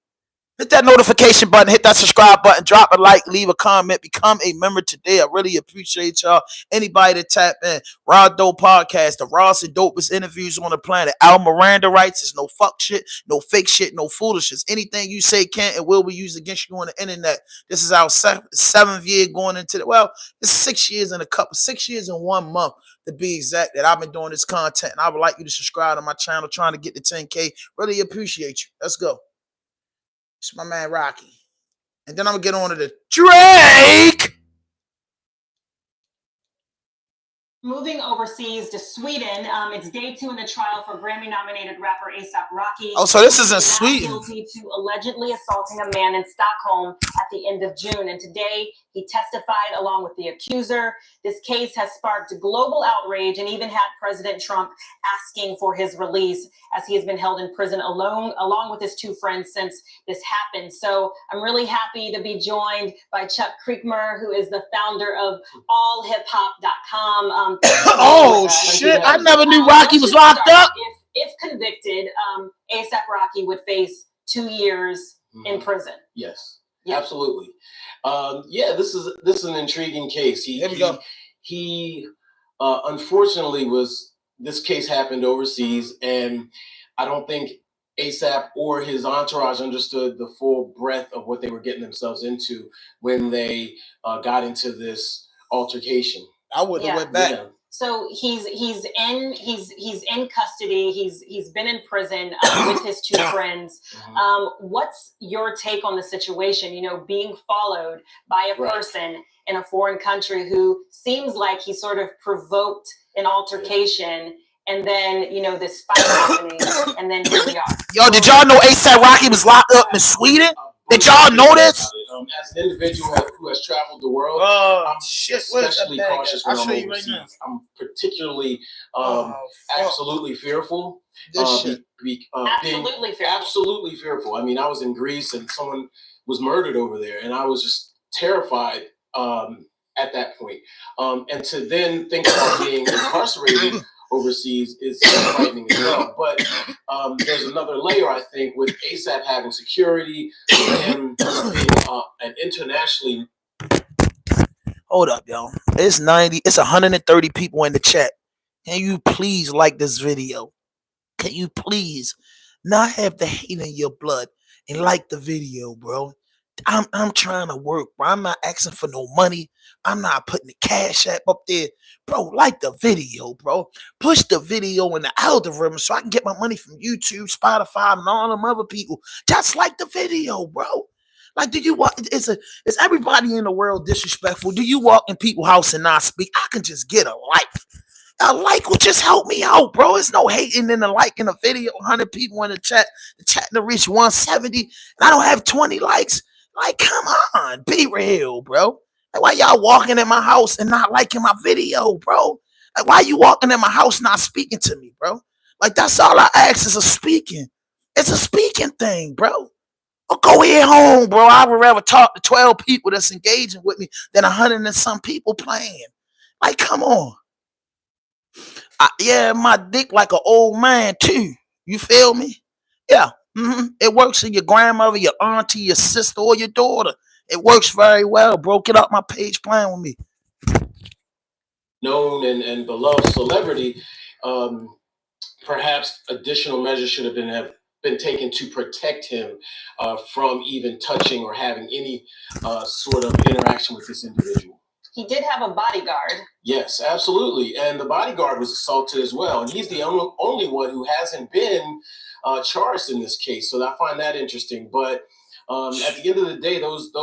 [SPEAKER 7] Hit that notification button, hit that subscribe button, drop a like, leave a comment, become a member today. I really appreciate y'all. Anybody that tap in. Raw Dope Podcast, the rawest and dopest interviews on the planet. Al Miranda writes, there's no fuck shit, no fake shit, no foolishness. Anything you say can and will be used against you on the internet. This is our seventh year going into the, well, it's 6 years and 6 years and 1 month to be exact that I've been doing this content. And I would like you to subscribe to my channel, trying to get to 10K. Really appreciate you. Let's go. It's my man Rocky. And then I'm going to get on to the Drake.
[SPEAKER 1] Moving overseas to Sweden, it's day 2 in the trial for Grammy-nominated rapper A$AP Rocky.
[SPEAKER 7] Oh, so this is in
[SPEAKER 1] He's
[SPEAKER 7] Sweden.
[SPEAKER 1] guilty to allegedly assaulting a man in Stockholm at the end of June, and today he testified along with the accuser. This case has sparked global outrage and even had President Trump asking for his release, as he has been held in prison along with his 2 friends since this happened. So I'm really happy to be joined by Chuck Creekmur, who is the founder of allhiphop.com.
[SPEAKER 7] Oh shit! I never knew Rocky was locked up.
[SPEAKER 1] If convicted, A$AP Rocky would face 2 years in prison.
[SPEAKER 14] Yes,
[SPEAKER 1] Yeah.
[SPEAKER 14] absolutely. Yeah, this is an intriguing case. He unfortunately this case happened overseas, and I don't think A$AP or his entourage understood the full breadth of what they were getting themselves into when they got into this altercation.
[SPEAKER 7] I wouldn't have went back.
[SPEAKER 14] Yeah.
[SPEAKER 1] So he's in custody. He's been in prison with his 2 friends. What's your take on the situation? You know, being followed by a person in a foreign country who seems like he sort of provoked an altercation, and then this fight happening, and then here we are.
[SPEAKER 7] Yo, did y'all know A$AP Rocky was locked up in Sweden? Did y'all know this?
[SPEAKER 14] As an individual who has traveled the world, I'm especially cautious when I'm overseas. I'm particularly absolutely fearful. Absolutely fearful. I mean, I was in Greece and someone was murdered over there, and I was just terrified at that point. And to then think about being incarcerated overseas is frightening as well. But there's another layer, I think, with A$AP having security and being an internationally.
[SPEAKER 7] Hold up, yo. It's 130 people in the chat. Can you please like this video? Can you please not have the hate in your blood and like the video, bro? I'm trying to work, bro. I'm not asking for no money. I'm not putting the Cash App up there. Bro, like the video, bro. Push the video in the algorithm so I can get my money from YouTube, Spotify, and all them other people. Just like the video, bro. Like, do you walk? Is everybody in the world disrespectful? Do you walk in people's house and not speak? I can just get a like. A like will just help me out, bro. It's no hating in the like in the video. 100 people in the chat. The chat to reach 170. And I don't have 20 likes. Like, come on. Be real, bro. Like, why y'all walking in my house and not liking my video, bro? Like, why you walking in my house not speaking to me, bro? Like, that's all I ask is a speaking. It's a speaking thing, bro. Or go here home, bro. I would rather talk to 12 people that's engaging with me than 100 and some people playing. Like, come on. Yeah, my dick like an old man too. You feel me? Yeah. It works in your grandmother, your auntie, your sister, or your daughter. It works very well, bro. Get off my page playing with me.
[SPEAKER 14] Known and beloved celebrity, perhaps additional measures should have been taken to protect him from even touching or having any sort of interaction with this individual.
[SPEAKER 1] He did have a bodyguard.
[SPEAKER 14] Yes, absolutely. And the bodyguard was assaulted as well. And he's the only one who hasn't been charged in this case. So I find that interesting. But at the end of the day, those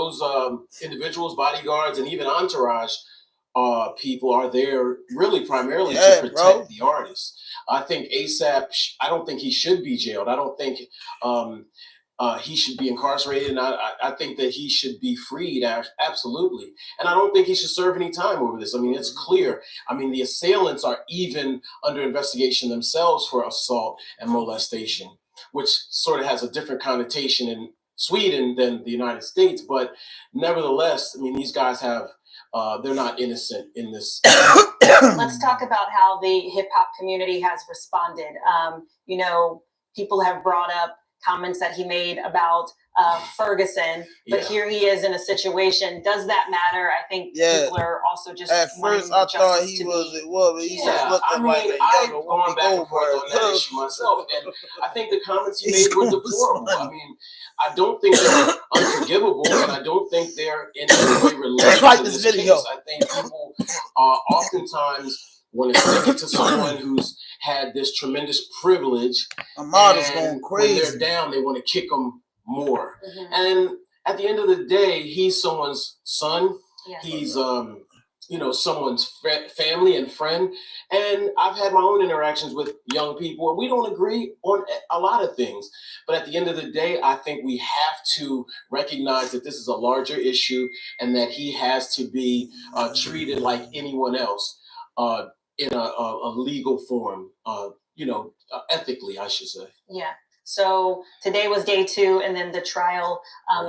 [SPEAKER 14] individuals, bodyguards, and even entourage people are there really primarily to protect the artist. I think A$AP, I don't think he should be jailed. I don't think he should be incarcerated, and I think that he should be freed, absolutely. And I don't think he should serve any time over this. I mean, it's clear. I mean, the assailants are even under investigation themselves for assault and molestation, which sort of has a different connotation in Sweden than the United States. But nevertheless, I mean, these guys have, they're not innocent in this.
[SPEAKER 1] Let's talk about how the hip hop community has responded. You know, people have brought up
[SPEAKER 13] comments that he made about Ferguson, but here he is in a situation. Does that matter? I think people are also just
[SPEAKER 7] at first I thought he was but he's just looking like a younger
[SPEAKER 14] going back and forth on that issue myself, and I think the comments he made were deplorable. I mean, I don't think they're unforgivable, and I don't think they're in any way related
[SPEAKER 7] like
[SPEAKER 14] to
[SPEAKER 7] this
[SPEAKER 14] this
[SPEAKER 7] video.
[SPEAKER 14] case. I think people oftentimes want to stick it to someone who's had this tremendous privilege,
[SPEAKER 7] Ahmad is
[SPEAKER 14] and
[SPEAKER 7] going
[SPEAKER 14] when
[SPEAKER 7] crazy.
[SPEAKER 14] they're down, they want to kick them more. And at the end of the day, he's someone's son. He's someone's family and friend. And I've had my own interactions with young people, and we don't agree on a lot of things. But at the end of the day, I think we have to recognize that this is a larger issue, and that he has to be treated like anyone else in a legal form, ethically, I should say.
[SPEAKER 13] Yeah. So today was day 2, and then the trial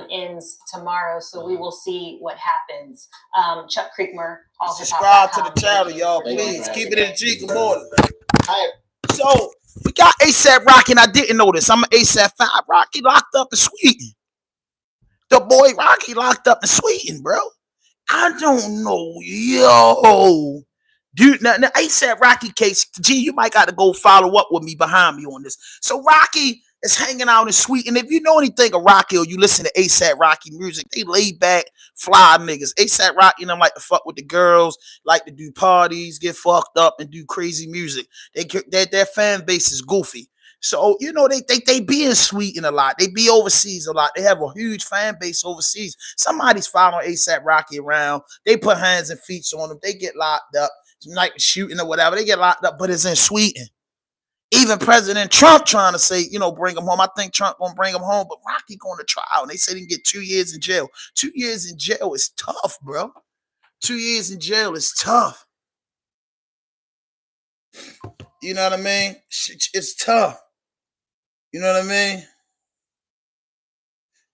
[SPEAKER 13] ends tomorrow. So we will see what happens. Chuck Creekmer,
[SPEAKER 7] subscribe to the channel, y'all. Please keep it in the G. Good morning. So we got ASAP Rocky, and I didn't know this. I'm an ASAP 5. Rocky locked up in Sweden. The boy Rocky locked up in Sweden, bro. I don't know, yo. Dude, now ASAP Rocky case, G, you might got to go follow up with me behind me on this. So Rocky is hanging out in Sweden. If you know anything of Rocky or you listen to ASAP Rocky music, they laid back, fly niggas. ASAP Rocky and them like to fuck with the girls, like to do parties, get fucked up, and do crazy music. Their fan base is goofy. So, they be in Sweden a lot. They be overseas a lot. They have a huge fan base overseas. Somebody's following ASAP Rocky around. They put hands and feet on them. They get locked up. Like shooting or whatever, they get locked up, but it's in Sweden. Even President Trump trying to say, bring him home. I think Trump gonna bring him home, but Rocky going to trial, and they say he can get 2 years in jail. 2 years in jail is tough, bro. 2 years in jail is tough. You know what I mean? It's tough. You know what I mean?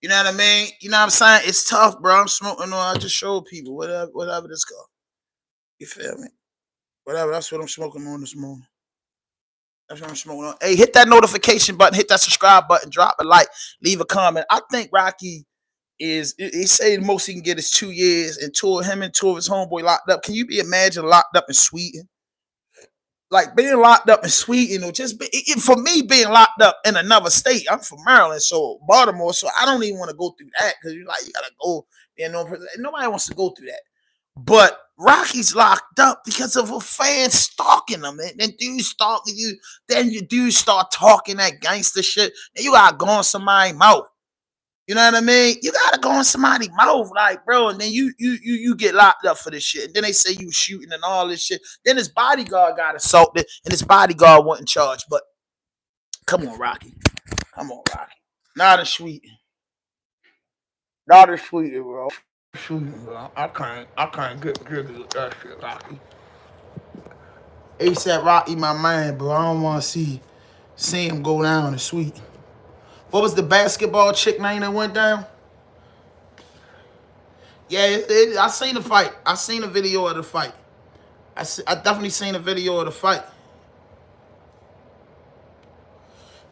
[SPEAKER 7] You know what I mean? You know what I'm saying? It's tough, bro. I'm smoking on. I just showed people whatever this called. You feel me? Whatever, that's what I'm smoking on this morning. That's what I'm smoking on. Hey, hit that notification button, hit that subscribe button, drop a like, leave a comment. I think Rocky he say the most he can get is 2 years, and him and two of his homeboy locked up. Can you imagine locked up in Sweden? Like being locked up in Sweden, or just for me being locked up in another state. I'm from Maryland, so Baltimore, so I don't even want to go through that, because you gotta go. Nobody wants to go through that. But Rocky's locked up because of a fan stalking him. And then dude stalking you. Then your dude start talking that gangster shit. And you gotta go on somebody's mouth. You know what I mean? You gotta go on somebody's mouth, like, bro. And then you get locked up for this shit. And then they say you shooting and all this shit. Then his bodyguard got assaulted, and his bodyguard wasn't charged. But come on, Rocky. Come on, Rocky. Not a sweet. Not a sweet, bro. I can't get with that shit, Rocky. ASAP Rocky, my man, bro. I don't want to see him go down in Sweden. What was the basketball chick name that went down? Yeah, I seen the fight. I seen a video of the fight. I definitely seen a video of the fight.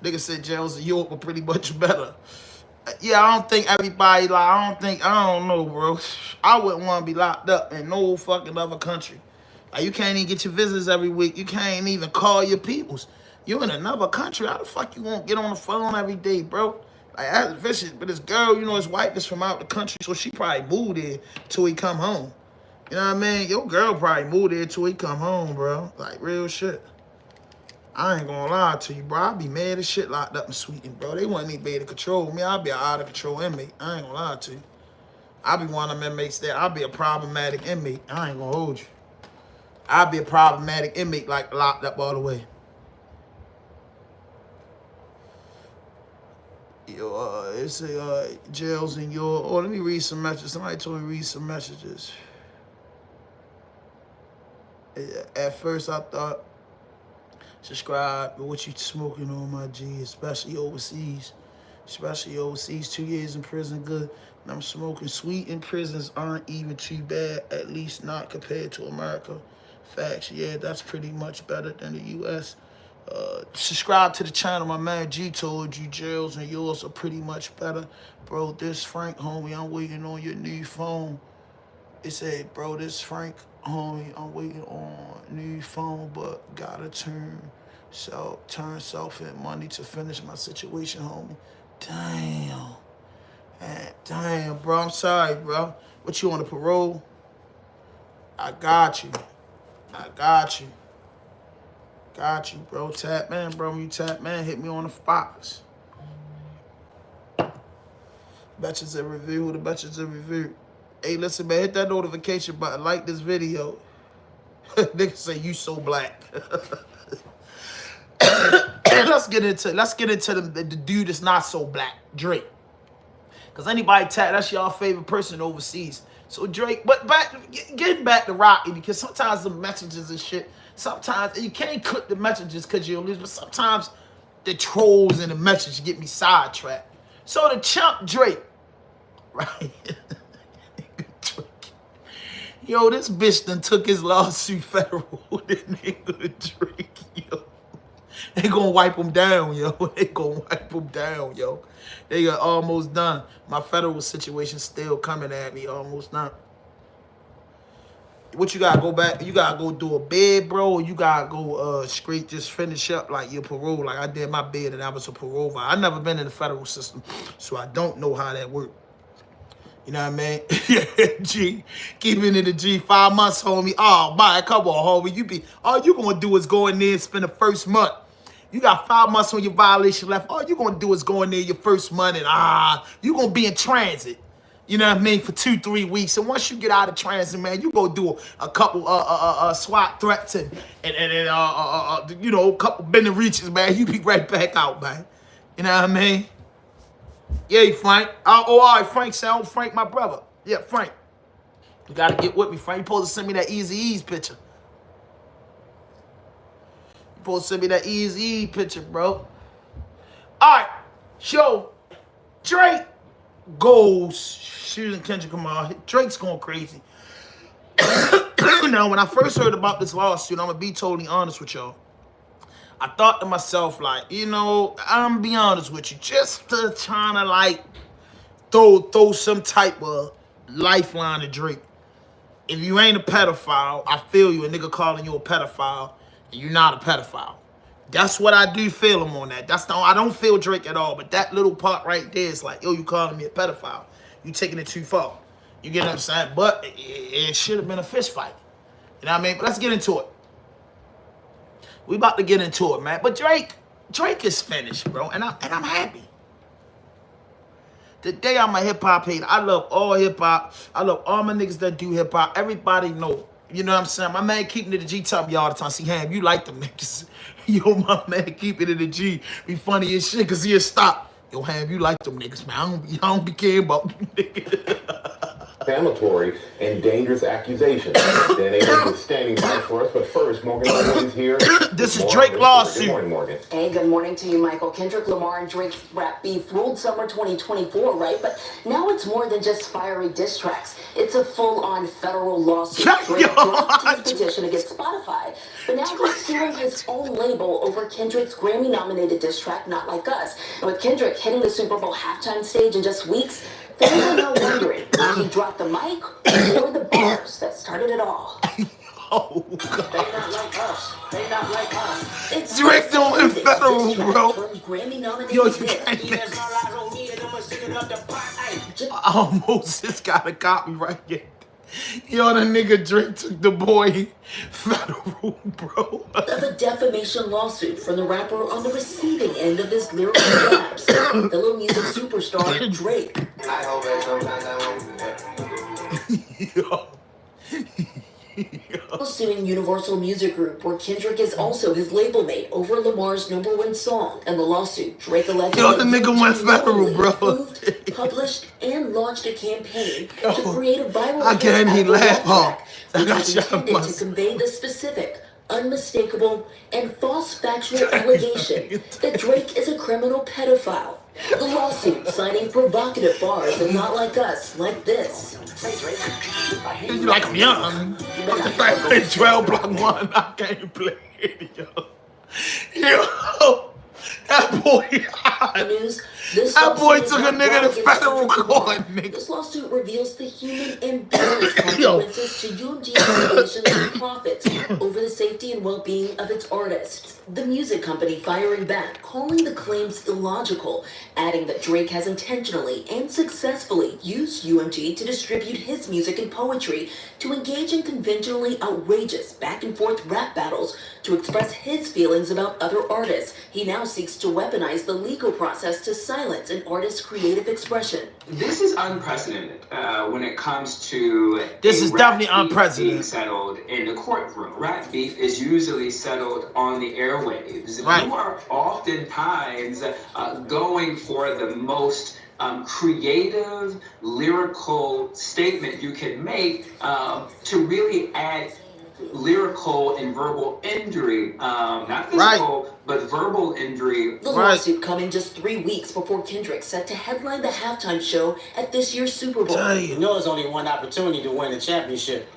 [SPEAKER 7] Nigga said jails in Europe were pretty much better. Yeah, I don't think everybody, I don't know, bro. I wouldn't want to be locked up in no fucking other country. Like, you can't even get your visits every week. You can't even call your peoples. You in another country, how the fuck you won't get on the phone every day, bro? Like, that's vicious. But this girl, his wife is from out the country, so she probably moved there till he come home. You know what I mean? Your girl probably moved there till he come home, bro. Like, real shit. I ain't gonna lie to you, bro. I'd be mad as shit locked up in Sweden, bro. They wouldn't even be able to control me. I'd be an out of control inmate. I ain't gonna lie to you. I'd be one of them inmates that I'd be a problematic inmate. I ain't gonna hold you. I'd be a problematic inmate, like locked up all the way. Yo, it's jails in your. Oh, let me read some messages. Somebody told me to read some messages. At first, I thought, subscribe, but what you smoking on, my G, especially overseas. 2 years in prison, good. And I'm smoking. Sweden prisons aren't even too bad, at least not compared to America. Facts, yeah, that's pretty much better than the U.S. Subscribe to the channel. My man G told you jails and yours are pretty much better. Bro, this Frank, homie, I'm waiting on your new phone. It said, bro, this Frank, homie, I'm waiting on new phone, but gotta turn self and money to finish my situation, homie. Damn. Man, damn, bro, I'm sorry, bro. What, you on a parole? I got you. Got you, bro. Tap man, bro. When you tap man, hit me on the Fox. Betches a review. The betches a review. Hey, listen, man. Hit that notification button. Like this video. Niggas say you so black. Let's get into the dude that's not so black, Drake. Cause anybody tap, that's y'all favorite person overseas. So Drake, but getting back to Rocky, because sometimes the messages and shit. Sometimes you can't cook the messages because you'll lose, but sometimes the trolls and the message get me sidetracked. So the chump Drake, right? Yo, this bitch done took his lawsuit federal. The nigga Drake, yo. They gonna wipe him down, yo. They gonna wipe him down, yo. They got almost done. My federal situation still coming at me, almost done. What you gotta go back? You gotta go do a bid, bro, or you gotta go straight just finish up like your parole. Like I did my bid and I was a parole. I never been in the federal system, so I don't know how that works. You know what I mean? G, keeping it a G, 5 months, homie. Oh my, come on, homie. All you gonna do is go in there and spend the first month. You got 5 months on your violation left. All you gonna do is go in there your first month and you gonna be in transit. You know what I mean, for 2-3 weeks. And once you get out of transit, man, you go do a couple SWAT threats and you know, a couple bending reaches, man. You be right back out, man. You know what I mean? Yeah, Frank. All right, Frank. Sound Frank, my brother. Yeah, Frank. You gotta get with me, Frank. You supposed to send me that Eazy-E's picture. You supposed to send me that Eazy-E picture, bro. All right, show Drake goes shooting Kendrick Lamar. Drake's going crazy. Now, when I first heard about this lawsuit, I'm gonna be totally honest with y'all. I thought to myself, like, you know, I'm gonna be honest with you, just to trying to like throw some type of lifeline to Drake. If you ain't a pedophile, I feel you. A nigga calling you a pedophile, and you're not a pedophile. That's what I do feel him on that. I don't feel Drake at all, but that little part right there is like, yo, you calling me a pedophile. You taking it too far. You get what I'm saying? But it should have been a fist fight. You know what I mean? But let's get into it. We about to get into it, man. But Drake is finished, bro, and I'm happy. Today I'm a hip hop hater. I love all hip hop. I love all my niggas that do hip hop. Everybody know. You know what I'm saying? My man keeping it a G top you all the time. See, Ham, you like them niggas. Yo, my man keeping it a G. Be funny as shit, cause he'll stop. Yo, Ham, you like them niggas, man. I don't be caring about them niggas.
[SPEAKER 15] Defamatory and dangerous accusations. Then Agent is standing by for us, but first, Morgan is here.
[SPEAKER 7] This is Drake lawsuit.
[SPEAKER 15] Good morning, Morgan.
[SPEAKER 16] Hey, good morning to you, Michael. Kendrick Lamar and Drake's rap beef ruled summer 2024, right? But now it's more than just fiery diss tracks. It's a full-on federal lawsuit. Drake dropped his petition against Spotify, but now he's suing his own label over Kendrick's Grammy-nominated diss track, Not Like Us. And with Kendrick hitting the Super Bowl halftime stage in just weeks, fans are now wondering, did he drop the mic or the bars that started it all?
[SPEAKER 7] Oh, God.
[SPEAKER 16] They not like us. They not like us. It's
[SPEAKER 7] Drake doing federal, bro. Yo, you can't I almost just got a copy right here. Yo, the nigga Drake took the boy federal, bro.
[SPEAKER 16] Of a defamation lawsuit from the rapper on the receiving end of his lyrical jabs, fellow music superstar Drake.
[SPEAKER 3] I hope that sometimes I won't do that.
[SPEAKER 16] Suing Universal Music Group, where Kendrick is also his label mate over Lamar's #1 song. And the lawsuit, Drake alleged
[SPEAKER 7] the nigga went federal, bro.
[SPEAKER 16] Approved, published, and launched a campaign to create a viral
[SPEAKER 7] I can't even laugh,
[SPEAKER 16] track, which was intended to convey the specific, unmistakable, and false factual allegation that Drake is a criminal pedophile. The lawsuit citing provocative bars and Not Like Us, like this.
[SPEAKER 7] You like I'm young. But the fact that 12 block 1, I can't play it, yo. Yo, that boy.
[SPEAKER 16] News. This
[SPEAKER 7] That boy
[SPEAKER 16] lawsuit is
[SPEAKER 7] took a
[SPEAKER 16] not
[SPEAKER 7] nigga
[SPEAKER 16] brought
[SPEAKER 7] to
[SPEAKER 16] against
[SPEAKER 7] federal
[SPEAKER 16] Kendrick
[SPEAKER 7] court,
[SPEAKER 16] Lamar.
[SPEAKER 7] nigga.
[SPEAKER 16] This lawsuit reveals the human and business consequences to UMG's innovations and profits over the safety and well-being of its artists. The music company firing back, calling the claims illogical, adding that Drake has intentionally and successfully used UMG to distribute his music and poetry, to engage in conventionally outrageous back-and-forth rap battles, to express his feelings about other artists. He now seeks to weaponize the legal process to silence an artist's creative expression.
[SPEAKER 17] This is unprecedented when it comes to
[SPEAKER 7] This is definitely
[SPEAKER 17] being
[SPEAKER 7] unprecedented.
[SPEAKER 17] settled in the courtroom. Rap beef is usually settled on the airwaves.
[SPEAKER 7] Right.
[SPEAKER 17] You are oftentimes going for the most creative, lyrical statement you can make to really add lyrical and verbal injury, not physical, but verbal injury.
[SPEAKER 16] The lawsuit coming just 3 weeks before Kendrick set to headline the halftime show at this year's Super Bowl.
[SPEAKER 18] You know, there's only one opportunity to win the championship.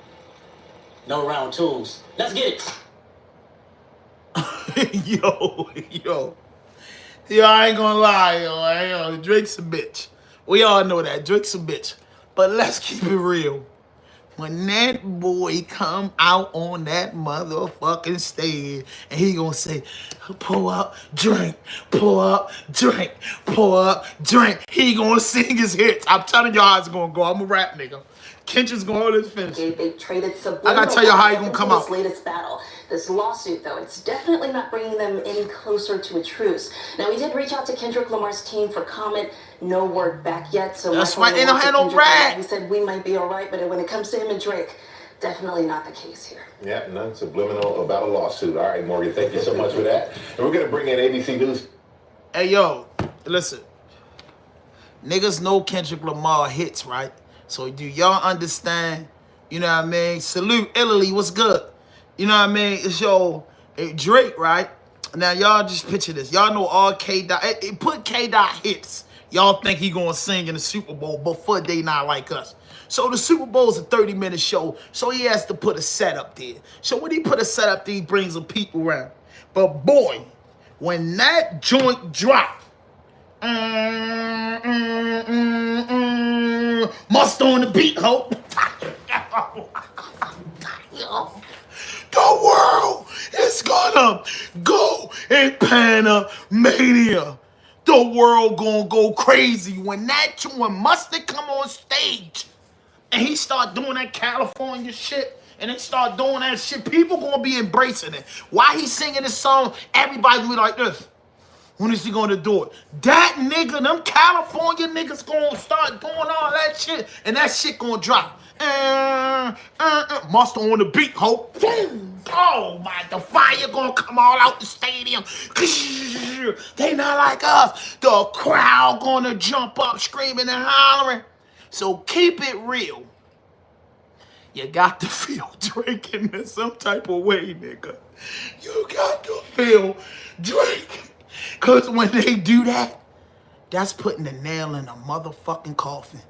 [SPEAKER 18] No round twos. Let's get it.
[SPEAKER 7] Yo, I ain't gonna lie, yo, Drake's a bitch. We all know that, Drake's a bitch. But let's keep it real. When that boy come out on that motherfucking stage and he gonna say, pour up, drink, pour up, drink, pour up, drink. He gonna sing his hits. I'm telling y'all how it's gonna go. I'm a rap nigga. Kendrick's gonna hold his finish.
[SPEAKER 16] They traded
[SPEAKER 7] I gotta tell you how he gonna come out.
[SPEAKER 16] This latest battle. This lawsuit, though, it's definitely not bringing them any closer to a truce. Now, we did reach out to Kendrick Lamar's team for comment. No word back yet. So
[SPEAKER 7] that's why they don't have no rap.
[SPEAKER 16] He said we might be all right, but when it comes to him and Drake, definitely not the case here.
[SPEAKER 15] Yeah, none subliminal about a lawsuit. All right, Morgan, thank you so much for that. And we're gonna bring in ABC News.
[SPEAKER 7] Hey, yo, listen. Niggas know Kendrick Lamar hits, right? So do y'all understand? You know what I mean? Salute Italy, what's good? You know what I mean? It's your Drake, right? Now y'all just picture this. Y'all know all K-Dot. Put K-Dot hits. Y'all think he gonna sing in the Super Bowl before they not like us. So the Super Bowl is a 30-minute show. So he has to put a set up there. So when he put a set up there, he brings the people around. But boy, when that joint drop, must on the beat, hope. The world is gonna go in Panamania. The world gonna go crazy when Mustard come on stage and he start doing that California shit and they start doing that shit. People gonna be embracing it. Why he singing this song? Everybody gonna be like this. When is he gonna do it? That nigga, them California niggas gonna start doing all that shit, and that shit gonna drop. Mustard on the beat, hope. Oh my, the fire gonna come all out the stadium. They not like us. The crowd gonna jump up screaming and hollering. So keep it real. You got to feel Drake in some type of way, nigga. You got to feel Drake. Because when they do that, that's putting the nail in a motherfucking coffin.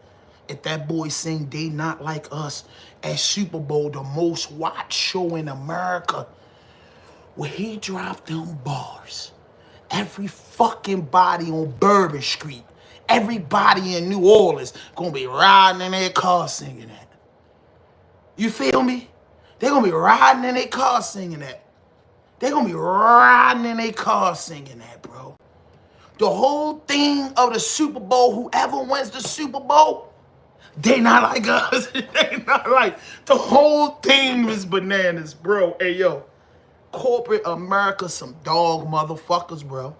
[SPEAKER 7] If that boy sing They Not Like Us at Super Bowl, the most watched show in America, where he dropped them bars, every fucking body on Bourbon Street, everybody in New Orleans gonna be riding in their car singing that. You feel me? They gonna be riding in their car singing that. They gonna be riding in their car singing that, bro. The whole thing of the Super Bowl, whoever wins the Super Bowl, they not like us. They not like, the whole thing is bananas, bro. Hey, yo, corporate America, some dog motherfuckers, bro.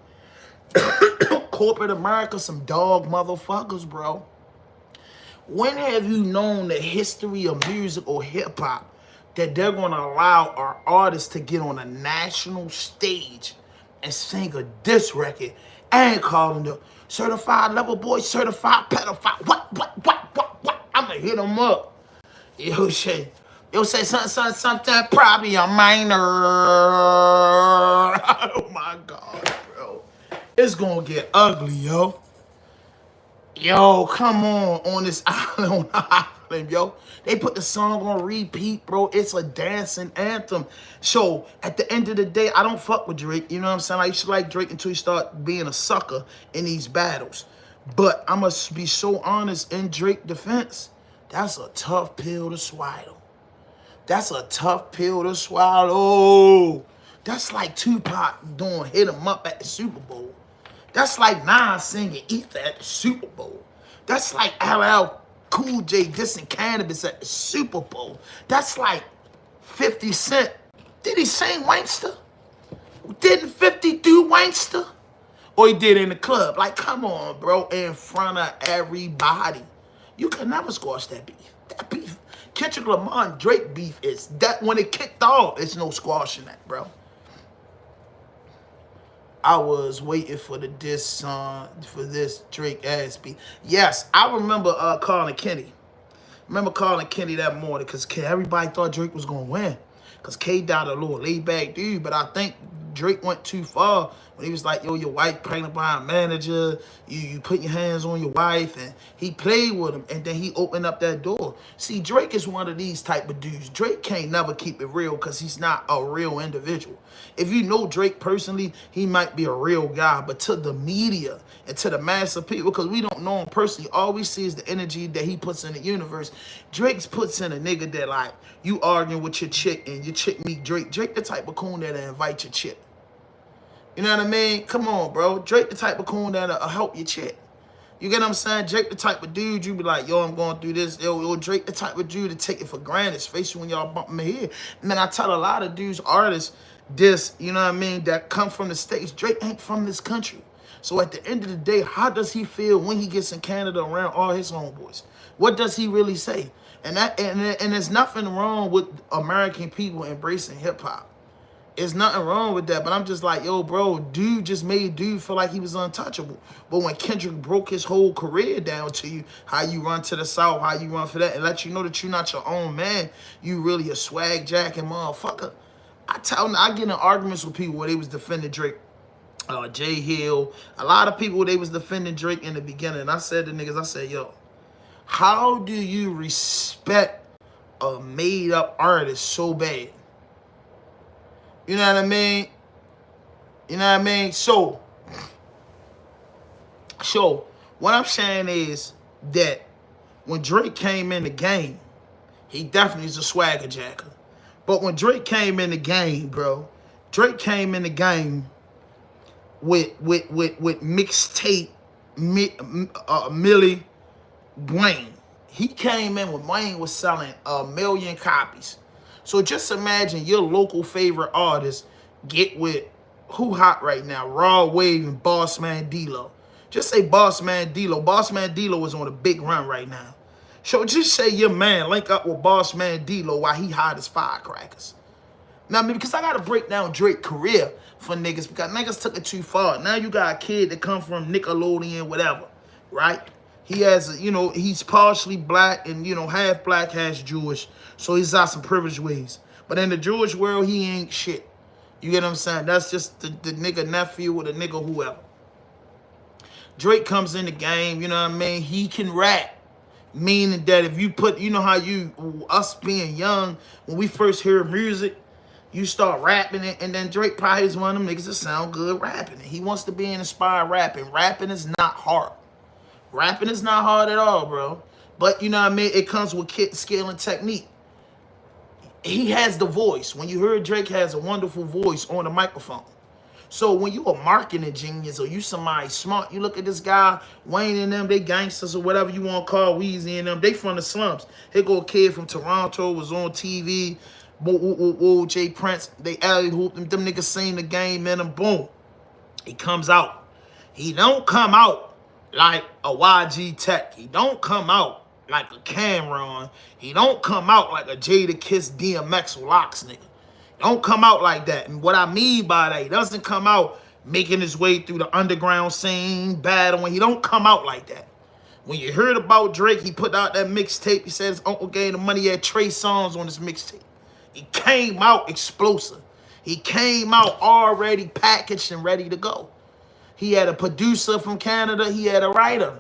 [SPEAKER 7] Corporate America, some dog motherfuckers, bro. When have you known the history of music or hip-hop that they're going to allow our artists to get on a national stage and sing a diss record and call them the certified lover boy, certified pedophile? What? I'm going to hit them up. You'll say something, probably a minor. Oh, my God, bro. It's going to get ugly, yo. Yo, come on this island. Brooklyn, yo. They put the song on repeat, bro. It's a dancing anthem. So at the end of the day, I don't fuck with Drake. You know what I'm saying? I used to like Drake until he started being a sucker in these battles. But I must be so honest, in Drake's defense, that's a tough pill to swallow. That's a tough pill to swallow. That's like Tupac doing Hit 'Em Up at the Super Bowl. That's like Nas singing Ether at the Super Bowl. That's like LL Cool J dissing Cannabis at the Super Bowl. That's like 50 Cent. Did he sing Wankster? Didn't 50 do Wankster? Or he did in the club? Like, come on, bro, in front of everybody. You can never squash that beef. That beef, Kendrick Lamar and Drake beef is that when it kicked off, it's no squashing that, bro. I was waiting for the diss song for this Drake ass beat. Yes, I remember calling Kenny. Remember calling Kenny that morning because everybody thought Drake was gonna win. Because K Dot a little laid back dude, but I think Drake went too far when he was like, yo, your wife pregnant by a manager, you put your hands on your wife, and he played with him, and then he opened up that door. See, Drake is one of these type of dudes. Drake can't never keep it real because he's not a real individual. If you know Drake personally, he might be a real guy, but to the media and to the mass of people, because we don't know him personally, all we see is the energy that he puts in the universe. Drake puts in a nigga that like, you arguing with your chick and your chick meet Drake. Drake the type of coon that'll invite your chick. You know what I mean? Come on, bro. Drake the type of coon that'll help your chick. You get what I'm saying? Drake the type of dude you be like, yo, I'm going through this. Yo, Drake the type of dude to take it for granted, especially when y'all bump me here. Man, I tell a lot of dudes, artists, this, you know what I mean, that come from the States. Drake ain't from this country. So at the end of the day, how does he feel when he gets in Canada around all his homeboys? What does he really say? And there's nothing wrong with American people embracing hip hop. There's nothing wrong with that, but I'm just like, yo, bro, dude just made dude feel like he was untouchable. But when Kendrick broke his whole career down to you, how you run to the South, how you run for that, and let you know that you're not your own man, you really a swag jacking motherfucker. I get in arguments with people where they was defending Drake, Jay Hill, a lot of people they was defending Drake in the beginning. And I said to niggas, I said, yo, how do you respect a made up artist so bad? You know what I mean? You know what I mean? So what I'm saying is that when Drake came in the game, he definitely is a swagger jacker. But when Drake came in the game, bro, Drake came in the game with mixtape Millie Wayne. He came in when Wayne was selling 1 million copies. So just imagine your local favorite artist get with who hot right now, Raw Wave and Boss Man D-Lo. Just say Boss Man D-Lo. Boss Man D-Lo is on a big run right now. So just say your man link up with Boss Man D-Lo while he hot as firecrackers. Now, I mean, because I got to break down Drake's career for niggas because niggas took it too far. Now you got a kid that come from Nickelodeon, whatever, right? He has, you know, he's partially black and, you know, half black, half Jewish. So he's got some privileged ways. But in the Jewish world, he ain't shit. You get what I'm saying? That's just the nigga nephew or the nigga whoever. Drake comes in the game, you know what I mean? He can rap. Meaning that if you put, you know how us being young, when we first hear music, you start rapping it, and then Drake probably is one of them niggas that sound good rapping it. He wants to be inspired rapping. Rapping is not hard. Rapping is not hard at all, bro. But, you know what I mean? It comes with skill and technique. He has the voice. When you hear Drake has a wonderful voice on the microphone. So when you a marketing genius or you somebody smart, you look at this guy, Wayne and them, they gangsters or whatever you want to call Weezy and them, they from the slums. Here go a kid from Toronto, was on TV, Jay Prince, they alley hooped them niggas seen the game, man, and boom. He comes out. He don't come out like a YG Tech. He don't come out like a Cameron. He don't come out like a Jada Kiss DMX Locks nigga. Don't come out like that. And what I mean by that, he doesn't come out making his way through the underground scene, battling. He don't come out like that. When you heard about Drake, he put out that mixtape. He said his uncle gave the money. He had Trey songs on his mixtape. He came out explosive. He came out already packaged and ready to go. He had a producer from Canada. He had a writer.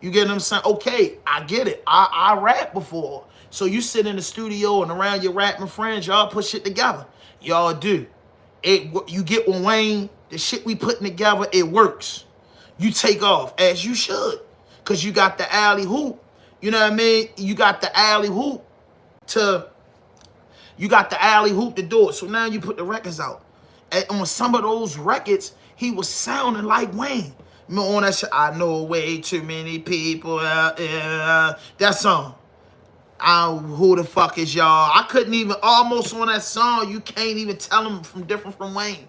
[SPEAKER 7] You get what I'm saying? Okay, I get it. I rap before. So you sit in the studio and around your rapping friends, y'all put shit together. Y'all do. You get with Wayne, the shit we putting together, it works. You take off, as you should. Because you got the alley hoop. You know what I mean? You got the alley hoop to do it. So now you put the records out. And on some of those records, he was sounding like Wayne. On that shit, I know way too many people out there. That song. Who the fuck is y'all? I couldn't even, almost on that song, you can't even tell them different from Wayne.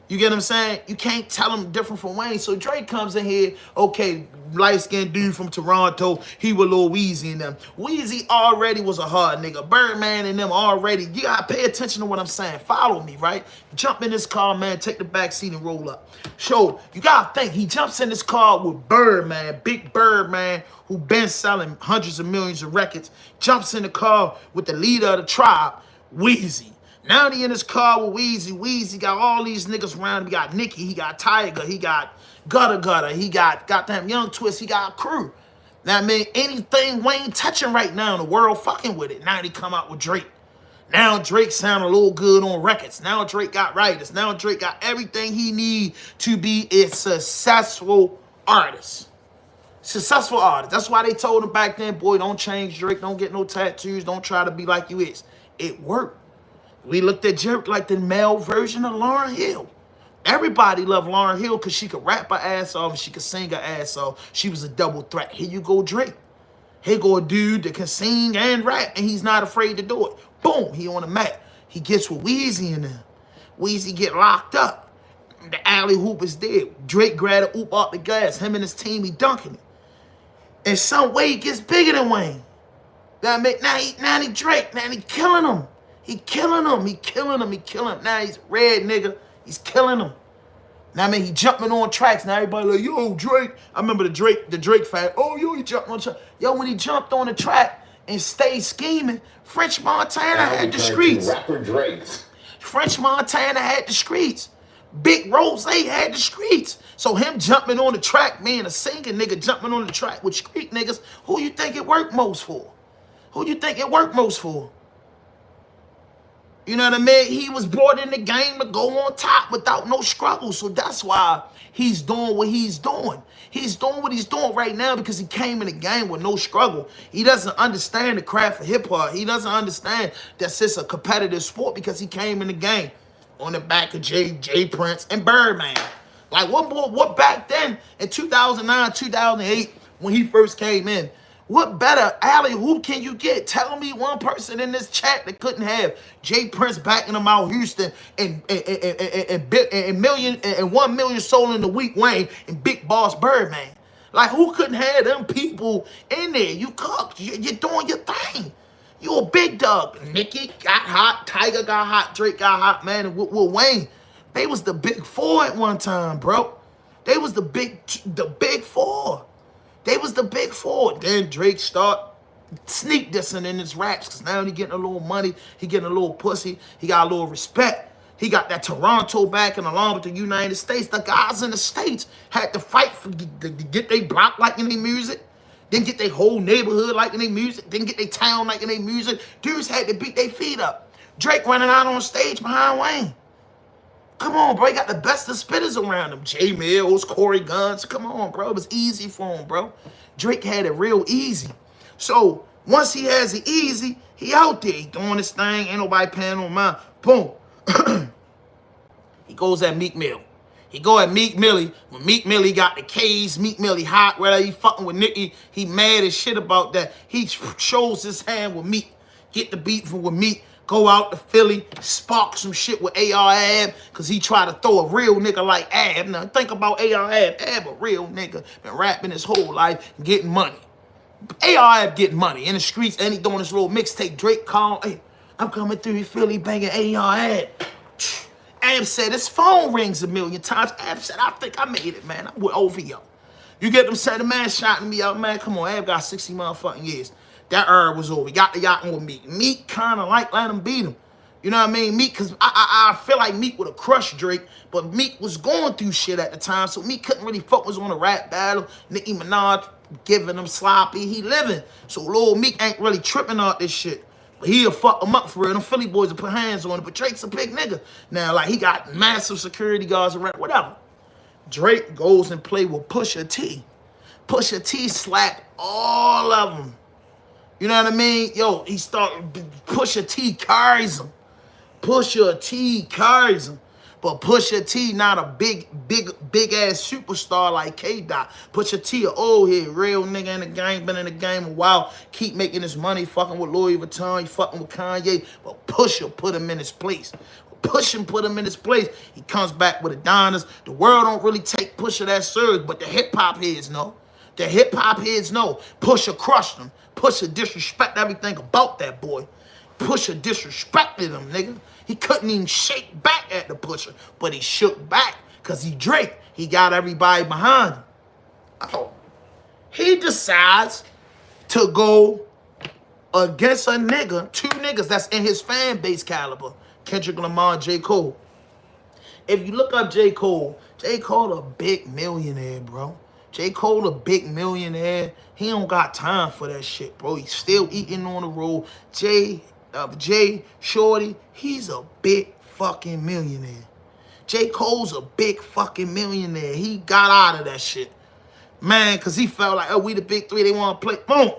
[SPEAKER 7] You get what I'm saying? You can't tell them different from Wayne. So Drake comes in here, okay, light-skinned dude from Toronto, he was Lil Weezy and them. Weezy already was a hard nigga. Birdman and them already, you gotta pay attention to what I'm saying. Follow me, right? Jump in this car, man, take the back seat and roll up. So, you gotta think, he jumps in this car with Birdman, big Birdman, who been selling hundreds of millions of records, jumps in the car with the leader of the tribe, Weezy. Now he in his car with Weezy. Weezy got all these niggas around him. He got Nicki, he got Tiger, he got Gutter, he got goddamn Young Twist, he got a crew. Now, I mean, anything Wayne touching right now in the world fucking with it. Now he come out with Drake. Now Drake sound a little good on records. Now Drake got writers. Now Drake got everything he need to be a successful artist. Successful artist. That's why they told him back then, boy, don't change Drake, don't get no tattoos, don't try to be like you is. It worked. We looked at Drake like the male version of Lauryn Hill. Everybody loved Lauryn Hill because she could rap her ass off and she could sing her ass off. She was a double threat. Here you go, Drake. Here go a dude that can sing and rap, and he's not afraid to do it. Boom, he on the mat. He gets with Weezy and them. Weezy get locked up. The alley hoop is dead. Drake grabbed the oop off the gas. Him and his team, he dunking it. In some way, he gets bigger than Wayne. Now he Drake. Now he killing him. He killing him. He killing him. He killing him. Now he's a red nigga. He's killing him. Now, I mean, he jumping on tracks. Now everybody like, yo, Drake. I remember the Drake fan. Oh, yo, he jumped on track. Yo, when he jumped on the track and stayed scheming, French Montana had the streets.
[SPEAKER 15] Rapper Drake's.
[SPEAKER 7] French Montana had the streets. Big Rose had the streets. So him jumping on the track, man, a singing nigga jumping on the track with street niggas, who you think it worked most for? Who you think it worked most for? You know what I mean? He was brought in the game to go on top without no struggle. So that's why he's doing what he's doing. He's doing what he's doing right now because he came in the game with no struggle. He doesn't understand the craft of hip-hop. He doesn't understand that it's a competitive sport because he came in the game on the back of J Prince and Birdman. Like, what back then in 2009, 2008, when he first came in, what better alley hoop can you get? Tell me one person in this chat that couldn't have J Prince backing him out Houston and 1 million sold in the week Wayne and Big Boss Birdman. Like, who couldn't have them people in there? You cooked. You're doing your thing. You a big dog. Nicki got hot. Tiger got hot. Drake got hot, man. And with Wayne, they was the big four at one time, bro. They was the big four. They was the big four. Then Drake start sneak dissing in his raps because now he getting a little money. He getting a little pussy. He got a little respect. He got that Toronto back and along with the United States. The guys in the States had to fight to get their block liking their music. Then get their whole neighborhood liking their music. Then get their town liking their music. Dudes had to beat their feet up. Drake running out on stage behind Wayne. Come on, bro. He got the best of spitters around him. J Mills, Corey Guns. Come on, bro. It was easy for him, bro. Drake had it real easy. So once he has it easy, he out there. He doing his thing. Ain't nobody paying no mind. Boom. He goes at Meek Mill. He go at Meek Millie. When Meek Millie got the K's, Meek Millie hot, whether he fucking with Nicki, he mad as shit about that. He shows his hand with Meek. Get the beat from with Meek. Go out to Philly, spark some shit with AR Ab, because he tried to throw a real nigga like Ab. Now, think about AR Ab. Ab, a real nigga, been rapping his whole life, getting money. AR Ab getting money in the streets, and he doing this little mixtape. Drake called, hey, I'm coming through Philly banging AR Ab. Ab said his phone rings 1 million times. Ab said, I think I made it, man. I'm with OVO. You get them saying, the man shouting me out, man, come on, Ab got 60 motherfucking years. That era was over. He got the yacht with Meek. Meek kind of like let him beat him. You know what I mean? Meek, because I feel like Meek would have crushed Drake, but Meek was going through shit at the time, so Meek couldn't really focus on a rap battle. Nicki Minaj giving him sloppy. He living. So Lil Meek ain't really tripping out this shit. But he'll fuck him up for real. Them Philly boys will put hands on him. But Drake's a big nigga. Now, like, he got massive security guards around, whatever. Drake goes and play with Pusha T. Pusha T slapped all of them. You know what I mean? Yo, Pusha T carries him. Pusha T carries him. But Pusha T not a big ass superstar like K-Dot. Pusha T a old head, real nigga in the game, been in the game a while, keep making his money, fucking with Louis Vuitton, he fucking with Kanye. But Pusha put him in his place. Pusha put him in his place. He comes back with Adonis. The world don't really take Pusha that serious, but the hip-hop heads know. The hip-hop heads know. Pusha crushed him. Pusha disrespect everything about that boy. Pusha disrespected him, nigga. He couldn't even shake back at the Pusha, but he shook back because he Drake. He got everybody behind him. Oh. He decides to go against a nigga, two niggas that's in his fan base caliber, Kendrick Lamar and J. Cole. If you look up J. Cole a big millionaire, bro. J. Cole a big millionaire. He don't got time for that shit, bro. He's still eating on the road. Jay Shorty, he's a big fucking millionaire. J. Cole's a big fucking millionaire. He got out of that shit. Man, because he felt like, oh, we the big three, they want to play. Boom.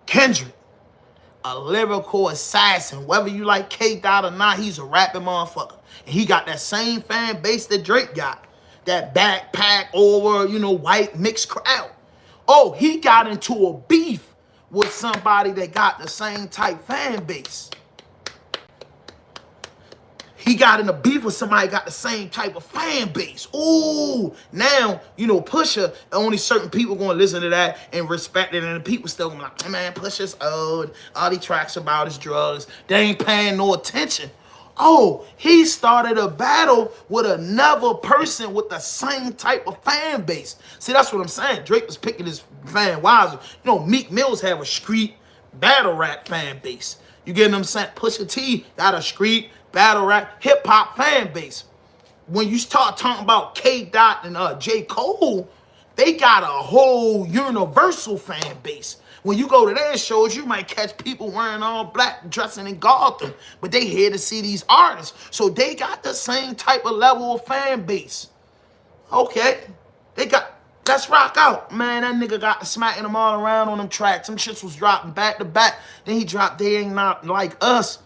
[SPEAKER 7] Kendrick, a lyrical assassin. Whether you like K-Dot or not, he's a rapping motherfucker. And he got that same fan base that Drake got. That backpack over, white mixed crowd. Oh, he got into a beef with somebody that got the same type fan base. He got in a beef with somebody that got the same type of fan base. Ooh, now, Pusha, only certain people going to listen to that and respect it, and the people still going to be like, hey man, Pusha's old. All these tracks about his drugs. They ain't paying no attention. Oh, he started a battle with another person with the same type of fan base. See, that's what I'm saying. Drake was picking his fan wisely. Meek Mills have a street battle rap fan base. You get what I'm saying? Pusha T got a street battle rap hip hop fan base. When you start talking about K-Dot and J. Cole, they got a whole universal fan base. When you go to their shows, you might catch people wearing all black, dressing in Gotham, but they here to see these artists. So they got the same type of level of fan base. Okay. Let's rock out. Man, that nigga got smacking them all around on them tracks. Them shits was dropping back to back. Then he dropped They Ain't Not Like Us.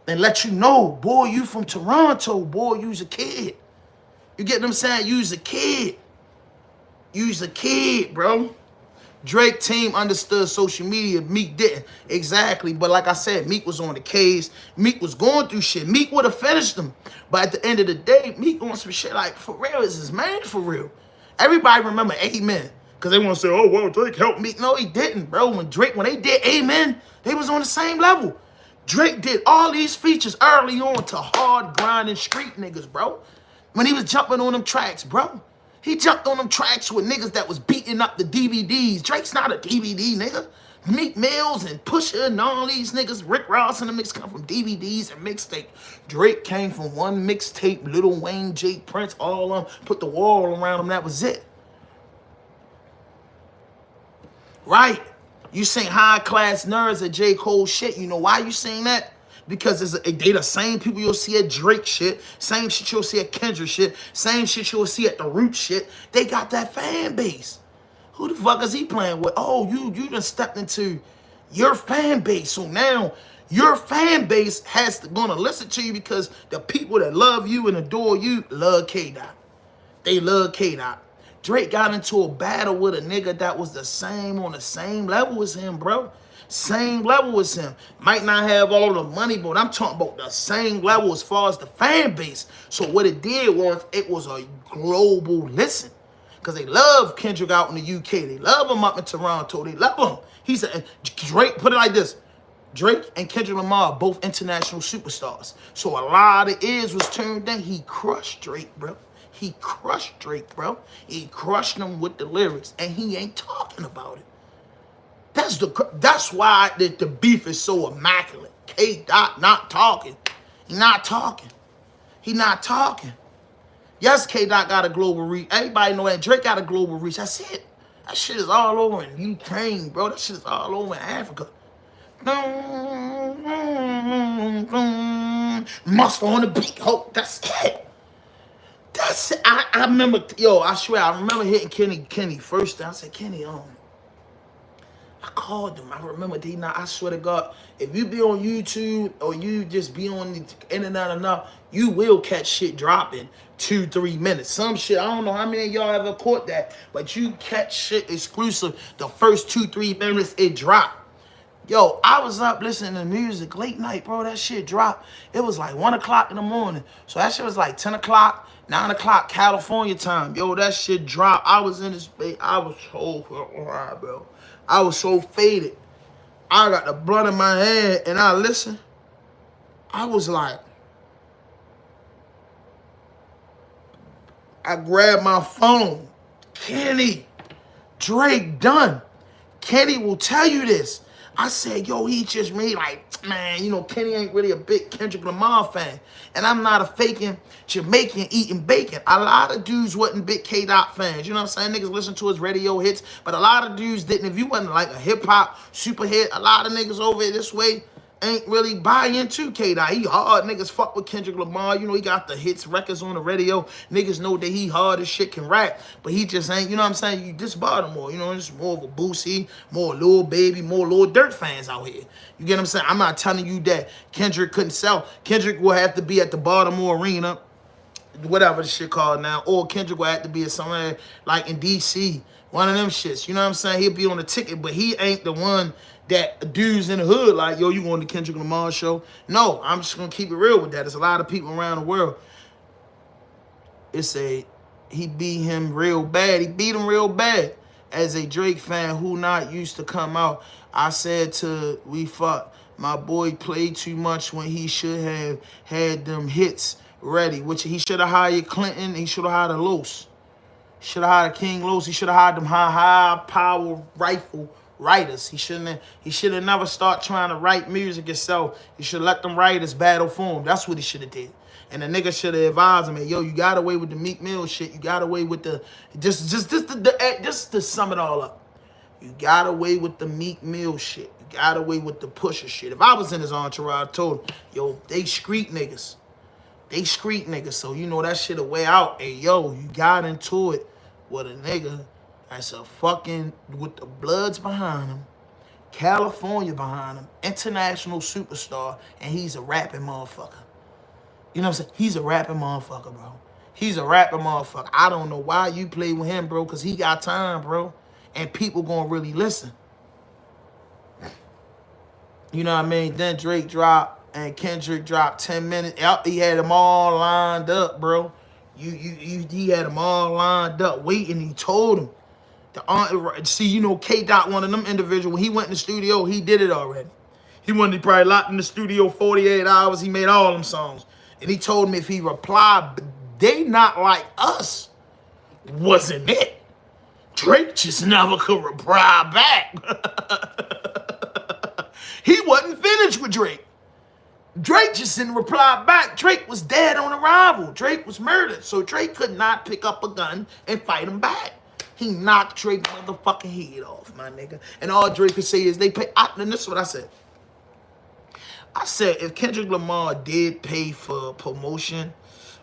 [SPEAKER 7] And let you know, boy, you from Toronto. Boy, you's a kid. You get what I'm saying? You's a kid. You's a kid, bro. Drake team understood social media. Meek didn't. Exactly. But like I said, Meek was on the case. Meek was going through shit. Meek would have finished him. But at the end of the day, Meek on some shit like, for real, is his man for real? Everybody remember Amen. Because they want to say, oh, well, Drake helped Meek. No, he didn't, bro. When they did Amen, they was on the same level. Drake did all these features early on to hard grinding street niggas, bro. When he was jumping on them tracks, bro. He jumped on them tracks with niggas that was beating up the DVDs. Drake's not a DVD nigga. Meek Mills and Pusha and all these niggas, Rick Ross and the mix come from DVDs and mixtape. Drake came from one mixtape, Lil Wayne, Jake Prince, all of them, put the wall around them, that was it. Right. You sing high class nerds at J. Cole shit. You know why you sing that? Because they the same people you'll see at Drake shit, same shit you'll see at Kendrick shit, same shit you'll see at the Root shit. They got that fan base. Who the fuck is he playing with? Oh, you done stepped into your fan base. So now your fan base gonna listen to you because the people that love you and adore you love K-Dot. They love K-Dot. Drake got into a battle with a nigga that was on the same level as him, bro. Same level as him. Might not have all the money, but I'm talking about the same level as far as the fan base. So what it did was, it was a global listen. Because they love Kendrick out in the UK. They love him up in Toronto. They love him. Drake, put it like this. Drake and Kendrick Lamar are both international superstars. So a lot of ears was turned down. He crushed Drake, bro. He crushed Drake, bro. He crushed him with the lyrics. And he ain't talking about it. That's why the beef is so immaculate. K-Dot not talking. He not talking. He not talking. Yes, K-Dot got a global reach. Everybody know that Drake got a global reach. That's it. That shit is all over in Ukraine, bro. That shit is all over in Africa. Must on the beat. Oh, that's it. That's it. I remember, yo, I swear, I remember hitting Kenny first. I said, Kenny, I called them. I remember I swear to God, if you be on YouTube or you just be on the internet enough, you will catch shit dropping 2-3 minutes. Some shit, I don't know how many of y'all ever caught that, but you catch shit exclusive. The first 2-3 minutes it dropped. Yo, I was up listening to music late night, bro. That shit dropped. It was like 1 o'clock in the morning. So that shit was like 10 o'clock, 9 o'clock California time. Yo, that shit dropped. I was in this space. I was so high, bro. I was so faded. I got the blunt in my hand and I listened. I was like, I grabbed my phone. Kenny, Drake done. Kenny will tell you this. I said, yo, he just made like, man, you know, Kenny ain't really a big Kendrick Lamar fan. And I'm not a faking Jamaican eating bacon. A lot of dudes wasn't big K-Dot fans. You know what I'm saying? Niggas listen to his radio hits. But a lot of dudes didn't. If you wasn't like a hip-hop super hit, a lot of niggas over here this way ain't really buying into K-Dot. He hard. Niggas fuck with Kendrick Lamar. You know, he got the hits records on the radio. Niggas know that he hard as shit, can rap. But he just ain't, you know what I'm saying? You just Baltimore. You know, it's more of a Boosie, more Lil Baby, more Lil Durk fans out here. You get what I'm saying? I'm not telling you that Kendrick couldn't sell. Kendrick will have to be at the Baltimore Arena, whatever the shit called now, or Kendrick will have to be at somewhere like in DC. One of them shits. You know what I'm saying? He'll be on the ticket, but he ain't the one that dudes in the hood like, yo, you going to Kendrick Lamar show? No, I'm just going to keep it real with that. There's a lot of people around the world. He beat him real bad. He beat him real bad. As a Drake fan who not used to come out, I said we fought. My boy played too much when he should have had them hits ready, which he should have hired Clinton. He should have hired a Los. Should have hired King Los. He should have hired them high power rifle writers. He should have never start trying to write music himself. He should let them writers battle for him. That's what he should have did. And the nigga should have advised him, yo, you got away with the Meek Mill shit. You got away with the just to sum it all up. You got away with the Meek Mill shit. You got away with the Pusha shit. If I was in his entourage, I told him, yo, they street niggas. They street niggas, so you know that shit a way out. Hey, yo, you got into it with a nigga that's a fucking, with the Bloods behind him, California behind him, international superstar, and he's a rapping motherfucker. You know what I'm saying? He's a rapping motherfucker, bro. He's a rapping motherfucker. I don't know why you play with him, bro, because he got time, bro, and people gonna really listen. You know what I mean? Then Drake dropped. And Kendrick dropped 10 minutes. He had them all lined up, bro. He had them all lined up, waiting. He told him. See, you know, K-Dot, one of them individuals, when he went in the studio, he did it already. He probably locked in the studio 48 hours. He made all them songs. And he told me if he replied, they not like us, wasn't it? Drake just never could reply back. He wasn't finished with Drake. Drake just didn't reply back. Drake was dead on arrival. Drake was murdered. So Drake could not pick up a gun and fight him back. He knocked Drake's motherfucking head off, my nigga. And all Drake could say is they pay. And this is what I said. I said if Kendrick Lamar did pay for promotion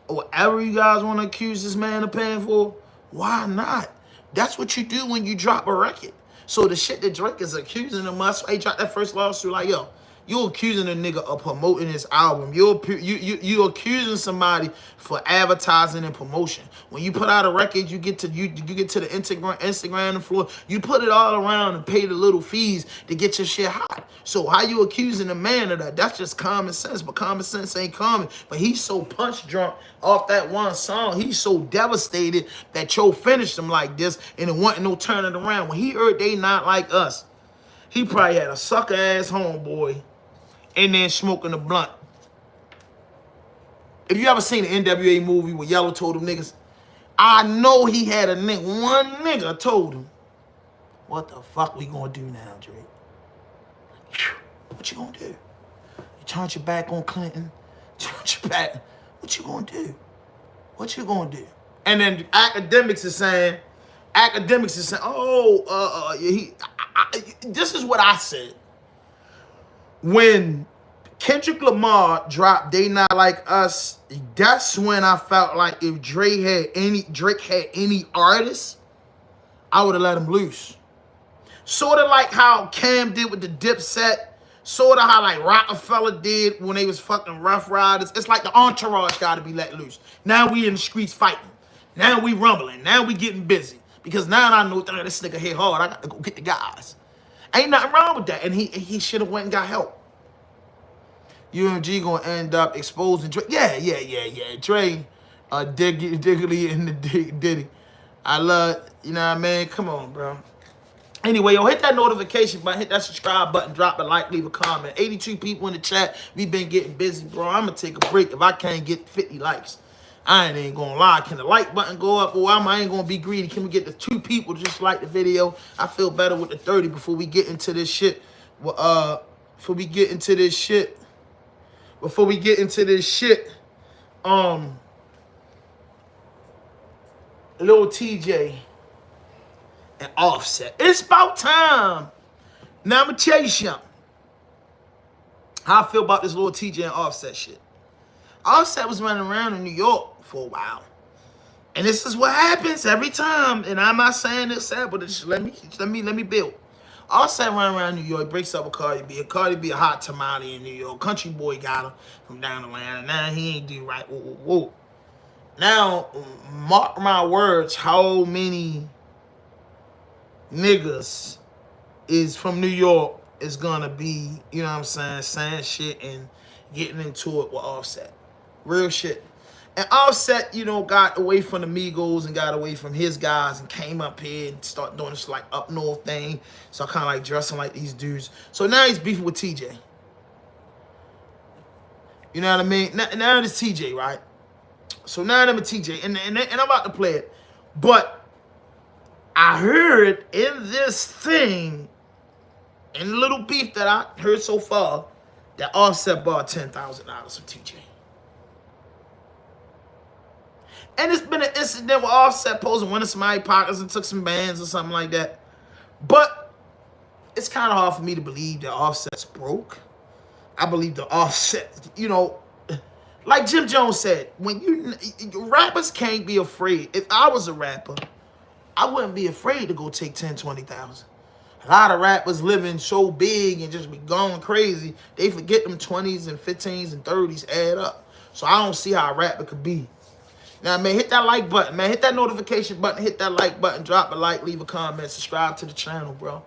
[SPEAKER 7] or whatever you guys want to accuse this man of paying for, why not? That's what you do when you drop a record. So the shit that Drake is accusing him of, he dropped that first lawsuit like, yo, you're accusing a nigga of promoting his album. You're accusing somebody for advertising and promotion. When you put out a record, you get to the Instagram and floor. You put it all around and pay the little fees to get your shit hot. So how you accusing a man of that? That's just common sense. But common sense ain't common. But he's so punch drunk off that one song. He's so devastated that Yo finished him like this and it wasn't no turning around. When he heard they not like us, he probably had a sucker ass homeboy and then smoking a blunt. If you ever seen an NWA movie where Yellow told them niggas, I know he had a nigga. One nigga told him, what the fuck we gonna do now, Drake? What you gonna do? You turned your back on Clinton? Turned your back. What you gonna do? What you gonna do? And then academics are saying, academics is saying, oh, this is what I said. When Kendrick Lamar dropped They Not Like Us, that's when I felt like if Drake had any artist, I would have let him loose. Sort of like how Cam did with the Dipset. Sort of how like Rockefeller did when they was fucking Rough Riders. It's like the entourage got to be let loose. Now we in the streets fighting. Now we rumbling. Now we getting busy. Because now I know this nigga hit hard. I got to go get the guys. Ain't nothing wrong with that. And he should have went and got help. UMG gonna end up exposing Dre. Yeah. Dre, Diggly and the Diddy. I love, you know what I mean? Come on, bro. Anyway, yo, hit that notification button, hit that subscribe button, drop a like, leave a comment. 82 people in the chat. We been getting busy, bro. I'm gonna take a break if I can't get 50 likes. I ain't gonna lie. Can the like button go up? Or I ain't gonna be greedy. Can we get the 2 people just like the video? I feel better with the 30 before we get into this shit. Lil TJ and Offset. It's about time. Now I'm gonna tell you something. How I feel about this Lil TJ and Offset shit. Offset was running around in New York for a while. And this is what happens every time. And I'm not saying this, but just let me build. Offset running around New York, breaks up with Cardi B. Cardi B a hot tamale in New York. Country boy got her from down the line. And now he ain't do right. Whoa. Now, mark my words, how many niggas is from New York is gonna be, you know what I'm saying shit and getting into it with Offset. Real shit. And Offset, you know, got away from the Migos and got away from his guys and came up here and started doing this like up north thing. So kind of like dressing like these dudes. So now he's beefing with TJ. You know what I mean? Now it's TJ, right? So now I'm a TJ, and I'm about to play it. But I heard in this thing, in the little beef that I heard so far, that Offset bought $10,000 from TJ. And it's been an incident with Offset posing one of somebody's pockets and took some bands or something like that. But it's kind of hard for me to believe that Offset's broke. I believe the Offset, you know, like Jim Jones said, when rappers can't be afraid. If I was a rapper, I wouldn't be afraid to go take 10, 20,000. A lot of rappers living so big and just be going crazy, they forget them 20s and 15s and 30s add up. So I don't see how a rapper could be. Now, man, hit that like button, man. Hit that notification button, hit that like button, drop a like, leave a comment, subscribe to the channel, bro.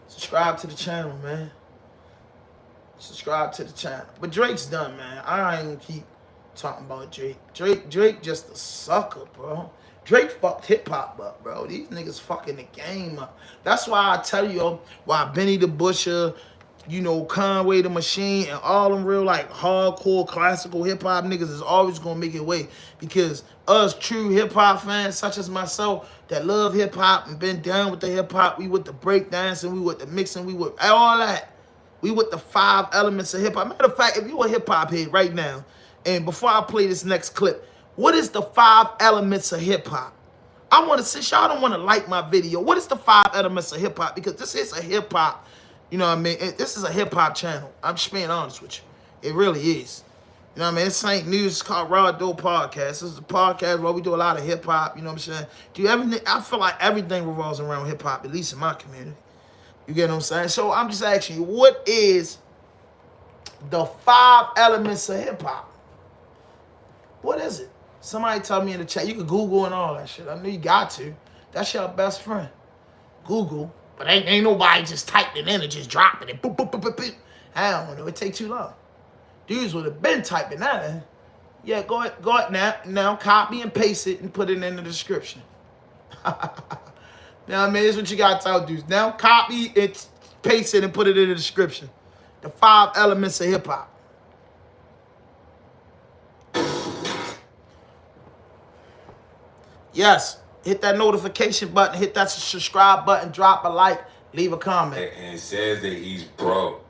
[SPEAKER 7] Subscribe to the channel, man. Subscribe to the channel. But Drake's done, man. I ain't gonna keep talking about Drake. Drake just a sucker, bro. Drake fucked hip-hop up, bro. These niggas fucking the game up. That's why I tell you why Benny the Butcher, you know, Conway the Machine, and all them real, like, hardcore, classical hip-hop niggas is always gonna make it way. Because us true hip-hop fans, such as myself, that love hip-hop and been down with the hip-hop, we with the breakdancing, we with the mixing, we with all that. We with the 5 elements of hip-hop. Matter of fact, if you a hip-hop head right now, and before I play this next clip, what is the 5 elements of hip-hop? I want to, since y'all don't want to like my video, what is the 5 elements of hip-hop? Because this is a hip-hop, you know what I mean? This is a hip-hop channel. I'm just being honest with you. It really is. You know what I mean? This ain't news. It's called Raw Dope Podcast. This is a podcast where we do a lot of hip-hop, you know what I'm saying? Do everything. I feel like everything revolves around hip-hop, at least in my community. You get what I'm saying? So I'm just asking you, what is the 5 elements of hip-hop? What is it? Somebody tell me in the chat. You can Google and all that shit. I know you got to. That's your best friend. Google. But ain't nobody just typing in and just dropping it. Boop, boop, boop, boop, boop. I don't know. It take too long. Dudes would have been typing that in. Yeah, go ahead now copy and paste it and put it in the description. Now, I mean, this is what you got to tell dudes. Now copy it, paste it, and put it in the description. The 5 elements of hip-hop. Yes, hit that notification button, hit that subscribe button, drop a like, leave a comment.
[SPEAKER 15] And it says that he's broke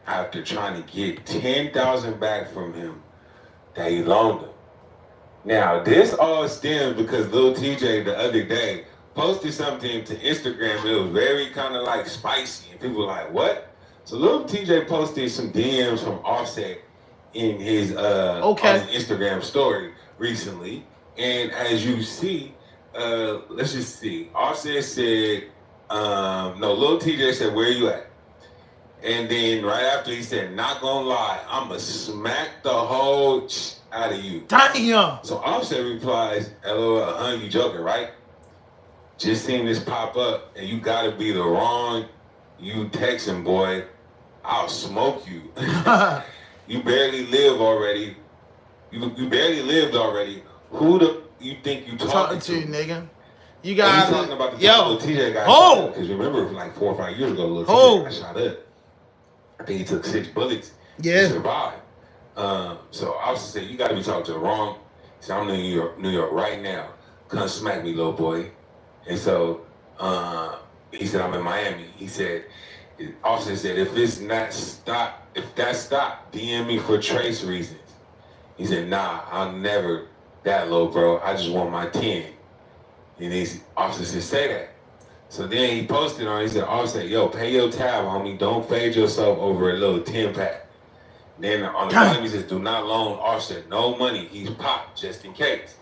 [SPEAKER 15] after trying to get $10,000 back from him that he loaned him. Now, this all stems because Lil TJ the other day posted something to Instagram. It was very kind of like spicy, and people were like, "What?" So Lil TJ posted some DMs from Offset in his on his Instagram story recently, and as you see, let's just see. Offset said, "No." Lil TJ said, "Where you at?" And then right after he said, "Not gonna lie, I'ma smack the whole out of you."
[SPEAKER 7] Damn.
[SPEAKER 15] So Offset replies, "LOL, you joking, right? Just seen this pop up, and you gotta be the wrong you texting, boy. I'll smoke you. You barely live already. You barely lived already. Who the you think you talking to,
[SPEAKER 7] nigga? You
[SPEAKER 15] he's
[SPEAKER 7] got
[SPEAKER 15] talking about the time Lil TJ got shot up. Because remember, like 4 or 5 years ago, Lil TJ got shot up. I think he took 6 bullets.
[SPEAKER 7] Yeah.
[SPEAKER 15] To survive. So Offset said, "You got to be talking to the wrong." He said, "I'm in New York right now. Come smack me, little boy." And so he said, "I'm in Miami." He said, Offset said, if that's stop, DM me for trace reasons. He said, "Nah, I'll never that low, bro. I just want my 10. And Offset said, "Say that." So then he posted on, he said, Offset, "Yo, pay your tab, homie. Don't fade yourself over a little 10-pack. Then on the bottom he says, "Do not loan Offset no money. He's popped just in case."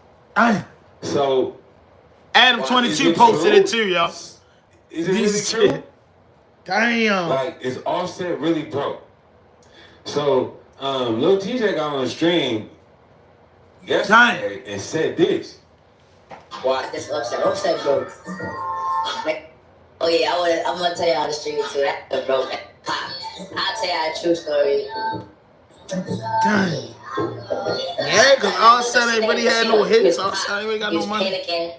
[SPEAKER 15] So
[SPEAKER 7] Adam 22 posted it too, y'all.
[SPEAKER 15] Is it really true?
[SPEAKER 7] Damn.
[SPEAKER 15] Like, is Offset really broke? So Lil TJ got on the stream yesterday and said this.
[SPEAKER 19] Why this Offset broke? Oh yeah, I'm gonna tell y'all the street too. That broke. I'll tell y'all a true story.
[SPEAKER 7] Dang. Yeah, because Offset ain't really had no hits. Offset ain't really got no money.
[SPEAKER 19] Panicking,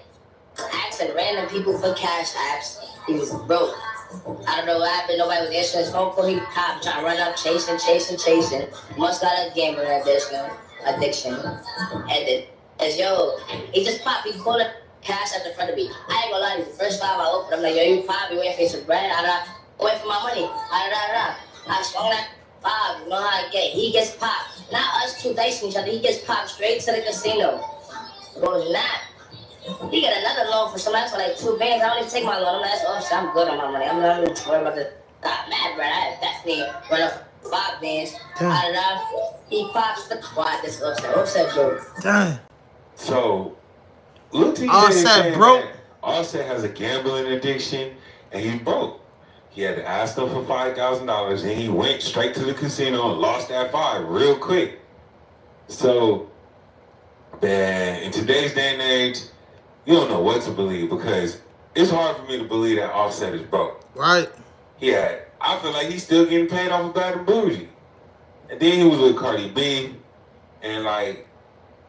[SPEAKER 19] asking random people for cash apps. He was broke. I don't know what happened. Nobody was answering his phone call. He popped, trying to run up, chasing. Must got a gambling addiction. And then, yo, he just popped. He called it cash at the front of me. I ain't gonna lie, the first time I opened, I'm like, "Yo, you pop, you waiting for some bread? Wait for my money. I swung that 5, you know how I get. He gets popped. Not us two dicing each other. He gets popped straight to the casino. Goes not. He got another loan for somebody else for like 2 bands. I don't even take my loan. I'm like, "Oh, I'm good on my money. I'm not even worried about the mad bread. I definitely run up 5 bands. He pops the quad. This Offset broke."
[SPEAKER 7] Dang.
[SPEAKER 15] So Lil TJ
[SPEAKER 7] Offset broke.
[SPEAKER 15] Offset has a gambling addiction and he's broke. He had to ask them for $5,000 and he went straight to the casino and lost that 5 real quick. So, man, in today's day and age, you don't know what to believe because it's hard for me to believe that Offset is broke.
[SPEAKER 7] Right.
[SPEAKER 15] I feel like he's still getting paid off of Bad and Bougie. And then he was with Cardi B. And like,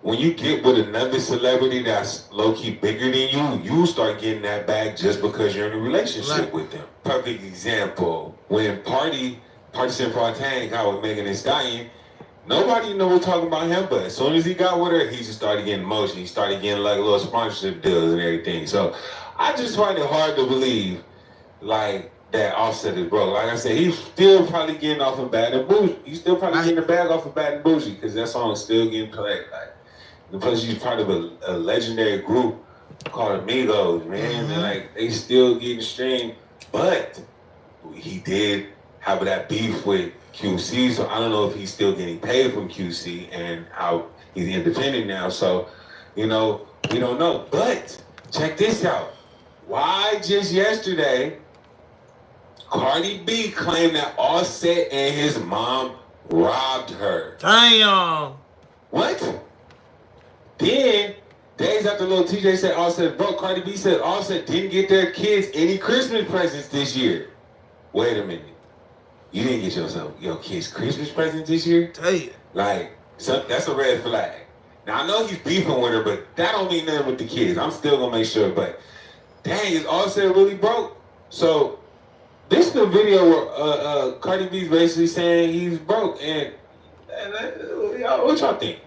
[SPEAKER 15] when you get with another celebrity that's low-key bigger than you start getting that bag just because you're in a relationship with them. Perfect example. When Party Cent Fontaine got with Megan Thee Stallion, nobody was talking about him, but as soon as he got with her, he just started getting motion. He started getting like little sponsorship deals and everything. So I just find it hard to believe like that Offset is broke. Like I said, he's still probably getting off of Bad and Bougie. He's still probably getting the bag off of Bad and Bougie because that song's still getting played. Like, the plus he's part of a legendary group called Amigos, man. And like they still getting streamed, but he did have that beef with QC, so I don't know if he's still getting paid from QC and how he's independent now. So, we don't know. But check this out. Why just yesterday, Cardi B claimed that Offset and his mom robbed her.
[SPEAKER 7] Damn.
[SPEAKER 15] What? Then, days after Lil TJ said Offset broke, Cardi B said Offset didn't get their kids any Christmas presents this year. Wait a minute. You didn't get your kids Christmas presents this year?
[SPEAKER 7] Damn.
[SPEAKER 15] Like, that's a red flag. Now, I know he's beefing with her, but that don't mean nothing with the kids. I'm still going to make sure. But, dang, is Offset really broke? So, this is the video where Cardi B's basically saying he's broke. And what y'all think?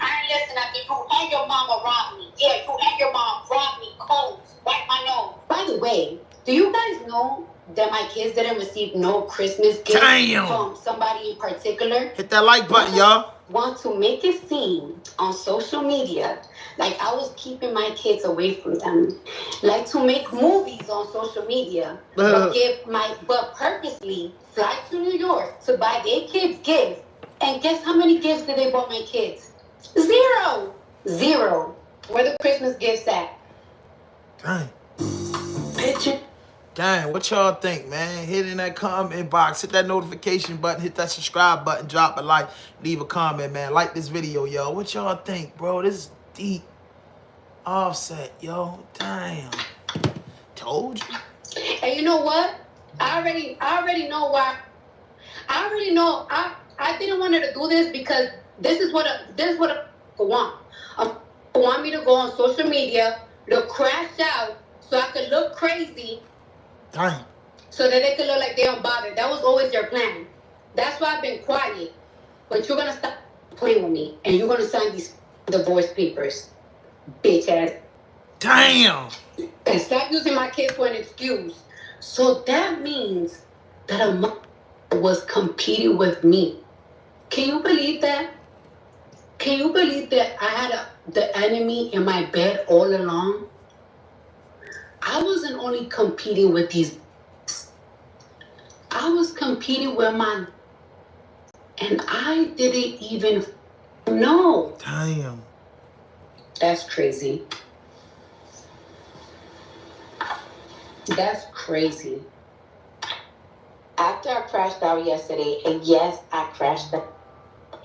[SPEAKER 20] I ain't listening to you and your mama robbed me. Yeah, you and your mom robbed me. Cold. Wipe my nose. By the way, do you guys know that my kids didn't receive no Christmas gift from somebody in particular?
[SPEAKER 7] Hit that like button, y'all.
[SPEAKER 20] want to make it seem on social media like I was keeping my kids away from them, like to make movies on social media, but purposely fly to New York to buy their kids gifts. And guess how many gifts did they buy my kids? Zero. Where the Christmas gifts at?
[SPEAKER 7] Dang.
[SPEAKER 20] Picture.
[SPEAKER 7] Dang, what y'all think, man? Hit in that comment box, hit that notification button, hit that subscribe button, drop a like, leave a comment, man. Like this video, yo. What y'all think, bro? This is deep. Offset, yo. Damn. Told you.
[SPEAKER 20] And you know what? I already know why. I already know. I didn't want her to do this because this is what I want. I want me to go on social media, to crash out, so I could look crazy.
[SPEAKER 7] Dang.
[SPEAKER 20] So that they could look like they don't bother. That was always their plan. That's why I've been quiet. But you're gonna stop playing with me, and you're gonna sign these divorce papers, bitch ass.
[SPEAKER 7] Damn.
[SPEAKER 20] And stop using my kids for an excuse. So that means that a mother was competing with me. Can you believe that? Can you believe that I had the enemy in my bed all along? I wasn't only competing with these. I was competing with my. And I didn't even know.
[SPEAKER 7] Damn.
[SPEAKER 20] That's crazy. That's crazy. After I crashed out yesterday, and yes, I crashed out,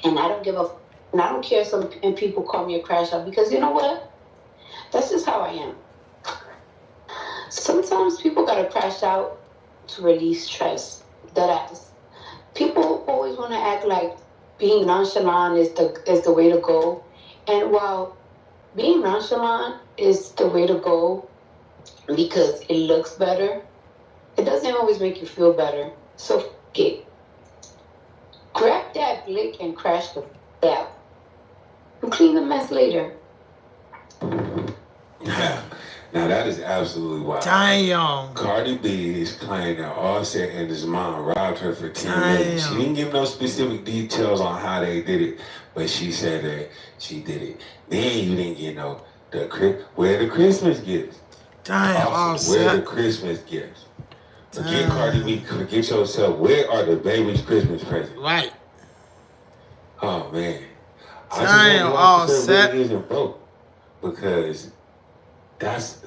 [SPEAKER 20] and I don't give a, and I don't care if some people call me a crash out, because you know what? That's just how I am. Sometimes people gotta crash out to release stress. People always want to act like being nonchalant is the way to go, and while being nonchalant is the way to go because it looks better, it doesn't always make you feel better. So f*** it. Grab that blick and crash the f*** out. And clean the mess later.
[SPEAKER 15] Now that is absolutely wild.
[SPEAKER 7] Damn.
[SPEAKER 15] Cardi B is claiming that Offset and his mom robbed her for $10 million. She didn't give no specific details on how they did it, but she said that she did it. Then you didn't get no where the Christmas gifts.
[SPEAKER 7] Damn,
[SPEAKER 15] Offset, where the Christmas gifts. Forget Cardi B, forget yourself. Where are the baby's Christmas presents?
[SPEAKER 7] Right.
[SPEAKER 15] Oh man.
[SPEAKER 7] Damn, Offset
[SPEAKER 15] really isn't broke because it's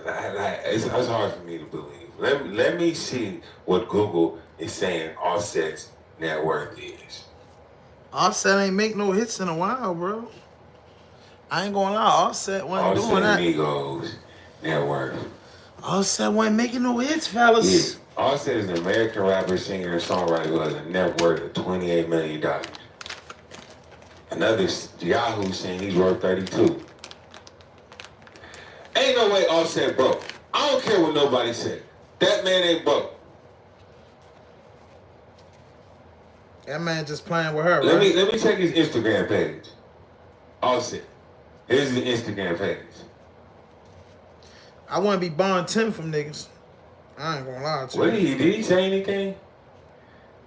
[SPEAKER 15] hard for me to believe. Let me see what Google is saying Offset's net worth is.
[SPEAKER 7] Offset ain't make no hits in a while, bro. I ain't gonna lie, Offset wasn't doing that.
[SPEAKER 15] Migos net worth.
[SPEAKER 7] Offset wasn't making no hits, fellas.
[SPEAKER 15] Yeah. Offset is an American rapper, singer, and songwriter who has a net worth of $28 million. Another Yahoo saying he's worth 32. Ain't no way Offset broke. I don't care what nobody said. That man ain't broke.
[SPEAKER 7] That man just playing with her,
[SPEAKER 15] Let
[SPEAKER 7] right?
[SPEAKER 15] me check his Instagram page. Offset. Here's the Instagram page.
[SPEAKER 7] I want to be bond 10 from niggas. I ain't gonna lie to you.
[SPEAKER 15] What did he say anything?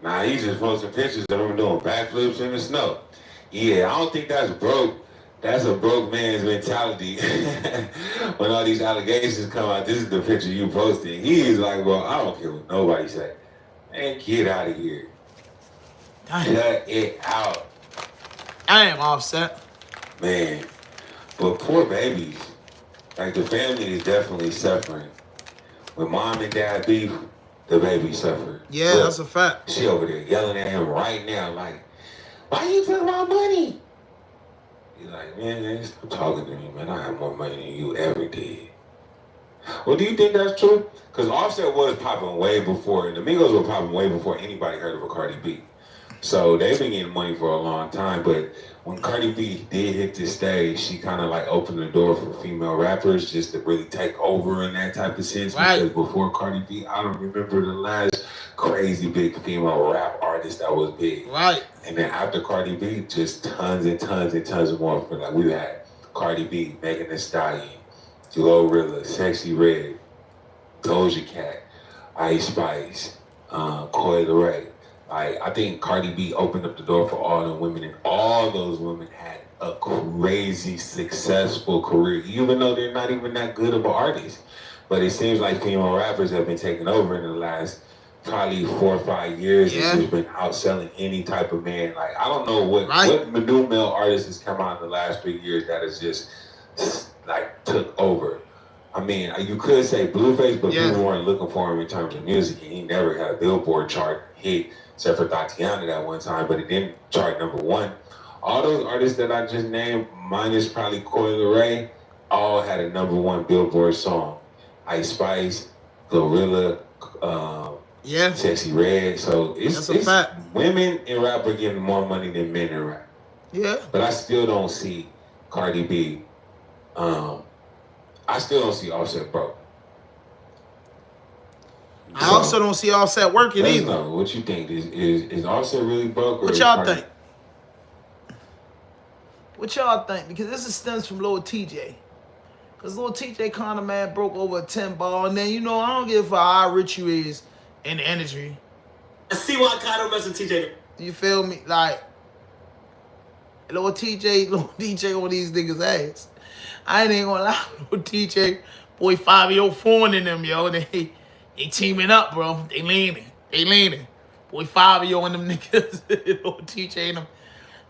[SPEAKER 15] Nah, he just posting pictures of him doing backflips in the snow. Yeah, I don't think that's broke. That's a broke man's mentality. When all these allegations come out, this is the picture you posted. He is like, well, I don't care what nobody say. Man, get out of here.
[SPEAKER 7] Damn.
[SPEAKER 15] Cut it out.
[SPEAKER 7] I am Offset.
[SPEAKER 15] Man, but poor babies. Like, the family is definitely suffering. When mom and dad beef, the baby suffer.
[SPEAKER 7] Yeah,
[SPEAKER 15] Look,
[SPEAKER 7] that's a fact.
[SPEAKER 15] She over there yelling at him right now, like, why you took my money? He's like, man, stop talking to me, man. I have more money than you ever did. Well, do you think that's true? Because Offset was popping way before, and the Migos were popping way before anybody heard of a Cardi B. So they've been getting money for a long time, but when Cardi B did hit the stage, she kind of like opened the door for female rappers just to really take over in that type of sense.
[SPEAKER 7] Right.
[SPEAKER 15] Because before Cardi B, I don't remember the last crazy big female rap artist that was big.
[SPEAKER 7] Right.
[SPEAKER 15] And then after Cardi B, just tons and tons and tons more. Like we had Cardi B, Megan Thee Stallion, Glorilla, Sexy Red, Doja Cat, Ice Spice, Coi Leray. Like, I think Cardi B opened up the door for all the women, and all those women had a crazy successful career, even though they're not even that good of an artist. But it seems like female rappers have been taking over in the last probably 4 or 5 years.
[SPEAKER 7] Yeah.
[SPEAKER 15] It's just been outselling any type of man. Like, I don't know what new male artist has come out in the last 3 years that has just like took over. I mean, you could say Blueface, but people weren't looking for him in terms of music. He never had a Billboard chart hit, except for Tatiana that one time, but it didn't chart #1. All those artists that I just named, minus probably Coi Leray, all had a #1 Billboard song. Ice Spice, Glorilla, Sexy Red. So it's
[SPEAKER 7] fact.
[SPEAKER 15] Women in rap are getting more money than men in rap.
[SPEAKER 7] Yeah.
[SPEAKER 15] But I still don't see Cardi B. I still don't see Offset broke.
[SPEAKER 7] I also don't see Offset working either.
[SPEAKER 15] Know what you think? Is Offset really broke? Or
[SPEAKER 7] What y'all think? What y'all think? Because this stems from Lil TJ. Because Lil TJ kind of, man, broke over a 10 ball. And then, you know, I don't give a fuck how rich you is in the industry.
[SPEAKER 18] I see why Kyle mess with TJ.
[SPEAKER 7] You feel me? Like, Lil DJ on these niggas' ass. I ain't gonna lie, Lil TJ, boy, 5-year-old foreign in them, yo. They teaming up, bro. They leaning. Boy, 5-year-old and them niggas, Lil TJ and them.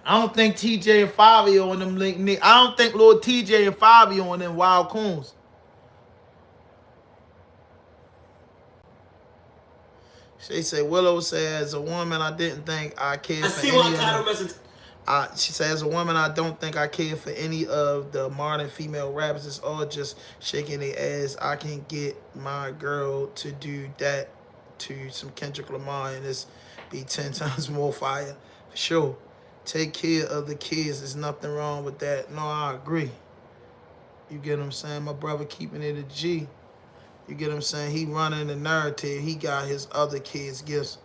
[SPEAKER 7] I don't think TJ and 5-year-old and them link. I don't think Lil TJ and 5-year-old and them wild coons. She say, Willow says, as a woman, I didn't think I cared for any of she says, as a woman, I don't think I care for any of the modern female rappers. It's all just shaking their ass. I can get my girl to do that to some Kendrick Lamar and it's be 10 times more fire. For sure. Take care of the kids. There's nothing wrong with that. No, I agree. You get what I'm saying? My brother keeping it a G. You get what I'm saying? He running the narrative. He got his other kids' gifts.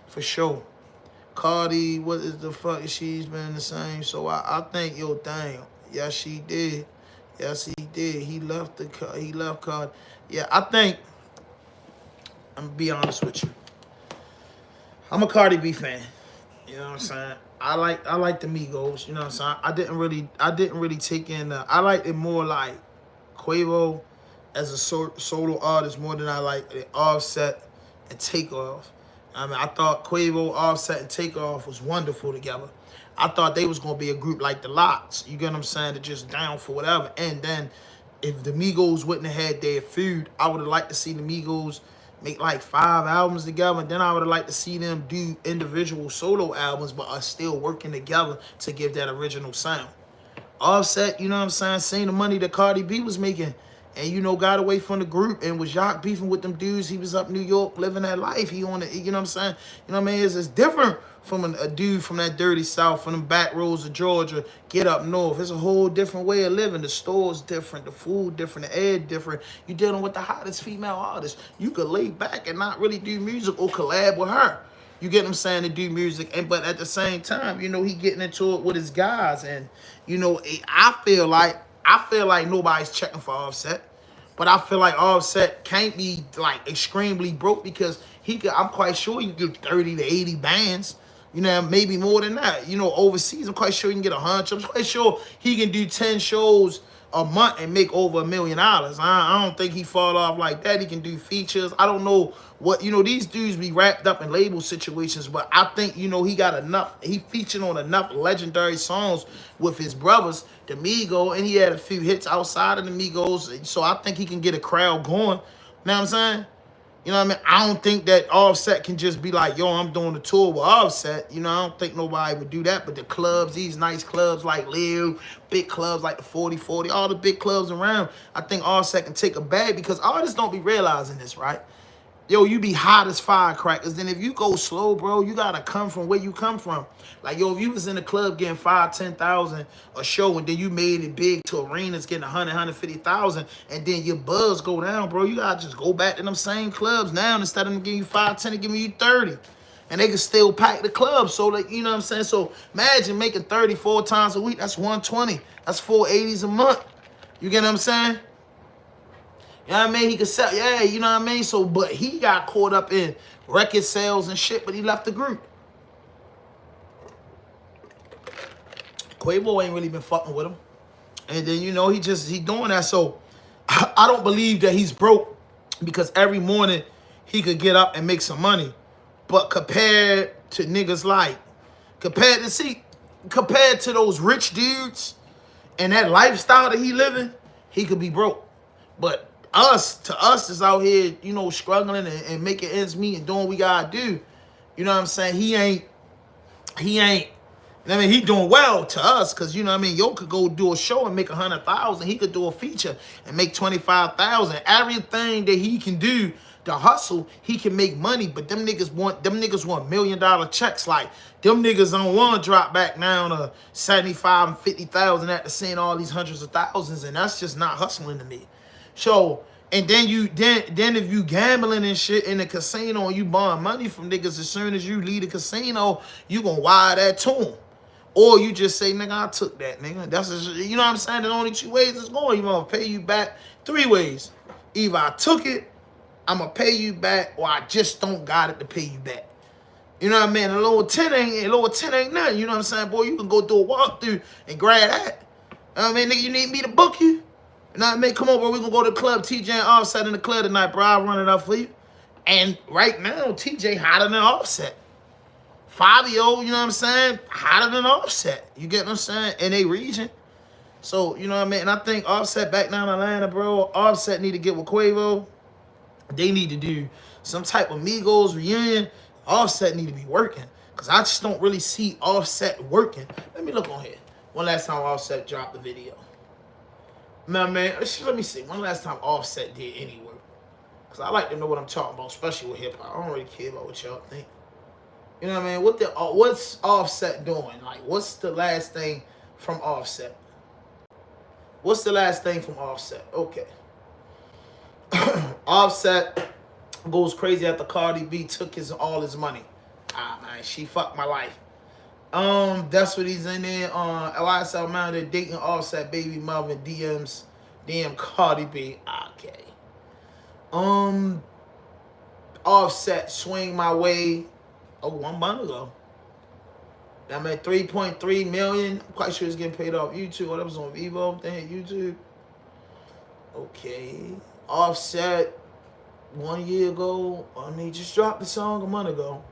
[SPEAKER 7] For sure. Cardi, what is the fuck? She's been the same. So I think, yo, damn. Yes, she did. Yes, he did. He left Cardi. Yeah, I think, I'm gonna be honest with you. I'm a Cardi B fan. You know what I'm saying? I like the Migos. You know what I'm saying? I didn't really take in. I like it more like Quavo as a solo artist more than I like the Offset and Takeoff. I mean, I thought Quavo, Offset, and Takeoff was wonderful together. I thought they was gonna be a group like the Lox. You get what I'm saying? They're just down for whatever. And then if the Migos wouldn't have had their feud, I would have liked to see the Migos make like 5 albums together. And then I would have liked to see them do individual solo albums, but are still working together to give that original sound. Offset, you know what I'm saying, seeing the money that Cardi B was making and, you know, got away from the group and was Jacques beefing with them dudes. He was up New York living that life. He on it, you know what I'm saying? You know what I mean? It's different from a dude from that dirty South, from them back roads of Georgia, get up north. It's a whole different way of living. The store's different, the food different, the air different. You're dealing with the hottest female artist. You could lay back and not really do music or collab with her. You get what I'm saying, to do music, but at the same time, you know, he getting into it with his guys, and you know, I feel like nobody's checking for Offset, but I feel like Offset can't be like extremely broke because I'm quite sure he can get 30 to 80 bands, you know, maybe more than that. You know, overseas, I'm quite sure he can get 100. I'm quite sure he can do 10 shows a month and make over $1 million. I don't think he fall off like that. He can do features. I don't know what, you know, these dudes be wrapped up in label situations, but I think, you know, he got enough. He featured on enough legendary songs with his brothers, the Migos, and he had a few hits outside of the Migos. So I think he can get a crowd going. You know what I'm saying? You know what I mean? I don't think that Offset can just be like, yo, I'm doing a tour with Offset. You know, I don't think nobody would do that. But the clubs, these nice clubs like Lil, big clubs like the 4040, all the big clubs around, I think Offset can take a bag because artists don't be realizing this, right? Yo, you be hot as firecrackers. Then if you go slow, bro, you got to come from where you come from. Like, yo, if you was in the club getting 5,000, 10,000 a show and then you made it big to arenas getting 100, 150,000 and then your buzz go down, bro, you got to just go back to them same clubs now instead of them giving you 5, 10 and giving you 30. And they can still pack the club. So, like, you know what I'm saying? So imagine making 34 times a week. That's 120. That's 480s a month. You get what I'm saying? You know what I mean? He could sell, yeah, you know what I mean? So, but he got caught up in record sales and shit, but he left the group. Quavo ain't really been fucking with him. And then, you know, he doing that. So I don't believe that he's broke because every morning he could get up and make some money. But compared to niggas like, compared to those rich dudes and that lifestyle that he living, he could be broke. But to us is out here, you know, struggling and making ends meet and doing what we gotta do. You know what I'm saying? He ain't, I mean, he doing well to us because, you know what I mean, yo could go do a show and make 100,000. He could do a feature and make 25,000. Everything that he can do to hustle, he can make money. But them niggas want $1 million checks. Like, them niggas don't want to drop back down to 75 and 50,000 after seeing all these hundreds of thousands. And that's just not hustling to me. So, and then if you gambling and shit in the casino and you buying money from niggas, as soon as you leave the casino, you gonna wire that to them. Or you just say, nigga, I took that, nigga. That's just, you know what I'm saying? There's only 2 ways it's going. You gonna pay you back 3 ways. Either I took it, I'm gonna pay you back, or I just don't got it to pay you back. You know what I mean? A lower 10 ain't nothing. You know what I'm saying? Boy, you can go do a walkthrough and grab that. You know what I mean? Nigga, you need me to book you? You know what I mean? Come on, bro. We gonna go to the club. TJ and Offset in the club tonight, bro. I'll run it up for you. And right now, TJ hotter than Offset. Fabio, you know what I'm saying? Hotter than Offset. You get what I'm saying? In a region. So, you know what I mean? And I think Offset back down in Atlanta, bro. Offset need to get with Quavo. They need to do some type of Migos reunion. Offset need to be working. Because I just don't really see Offset working. Let me look on here. When last time Offset dropped the video? Man, let me see. When last time Offset did any work? Because I like to know what I'm talking about, especially with hip-hop. I don't really care about what y'all think. You know what I mean? What's Offset doing? Like, what's the last thing from Offset? What's the last thing from Offset? Okay. Offset goes crazy after Cardi B took all his money. Ah, man, she fucked my life. That's what he's in there. YSL man, they're dating Offset baby mother DM Cardi B. Okay. Offset swing my way. Oh, 1 month ago. I'm at 3.3 million. I'm quite sure it's getting paid off YouTube. What was on Vivo? Thing YouTube. Okay. Offset 1 year ago. I mean, he just dropped the song a month ago.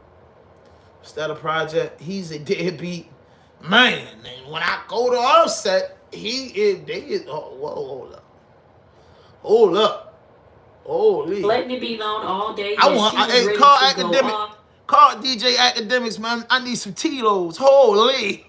[SPEAKER 7] Instead of project, he's a deadbeat man. And when I go to Offset, hold up. Holy.
[SPEAKER 21] Letting it be known all day.
[SPEAKER 7] Call DJ Academics, man. I need some Tilos. Holy.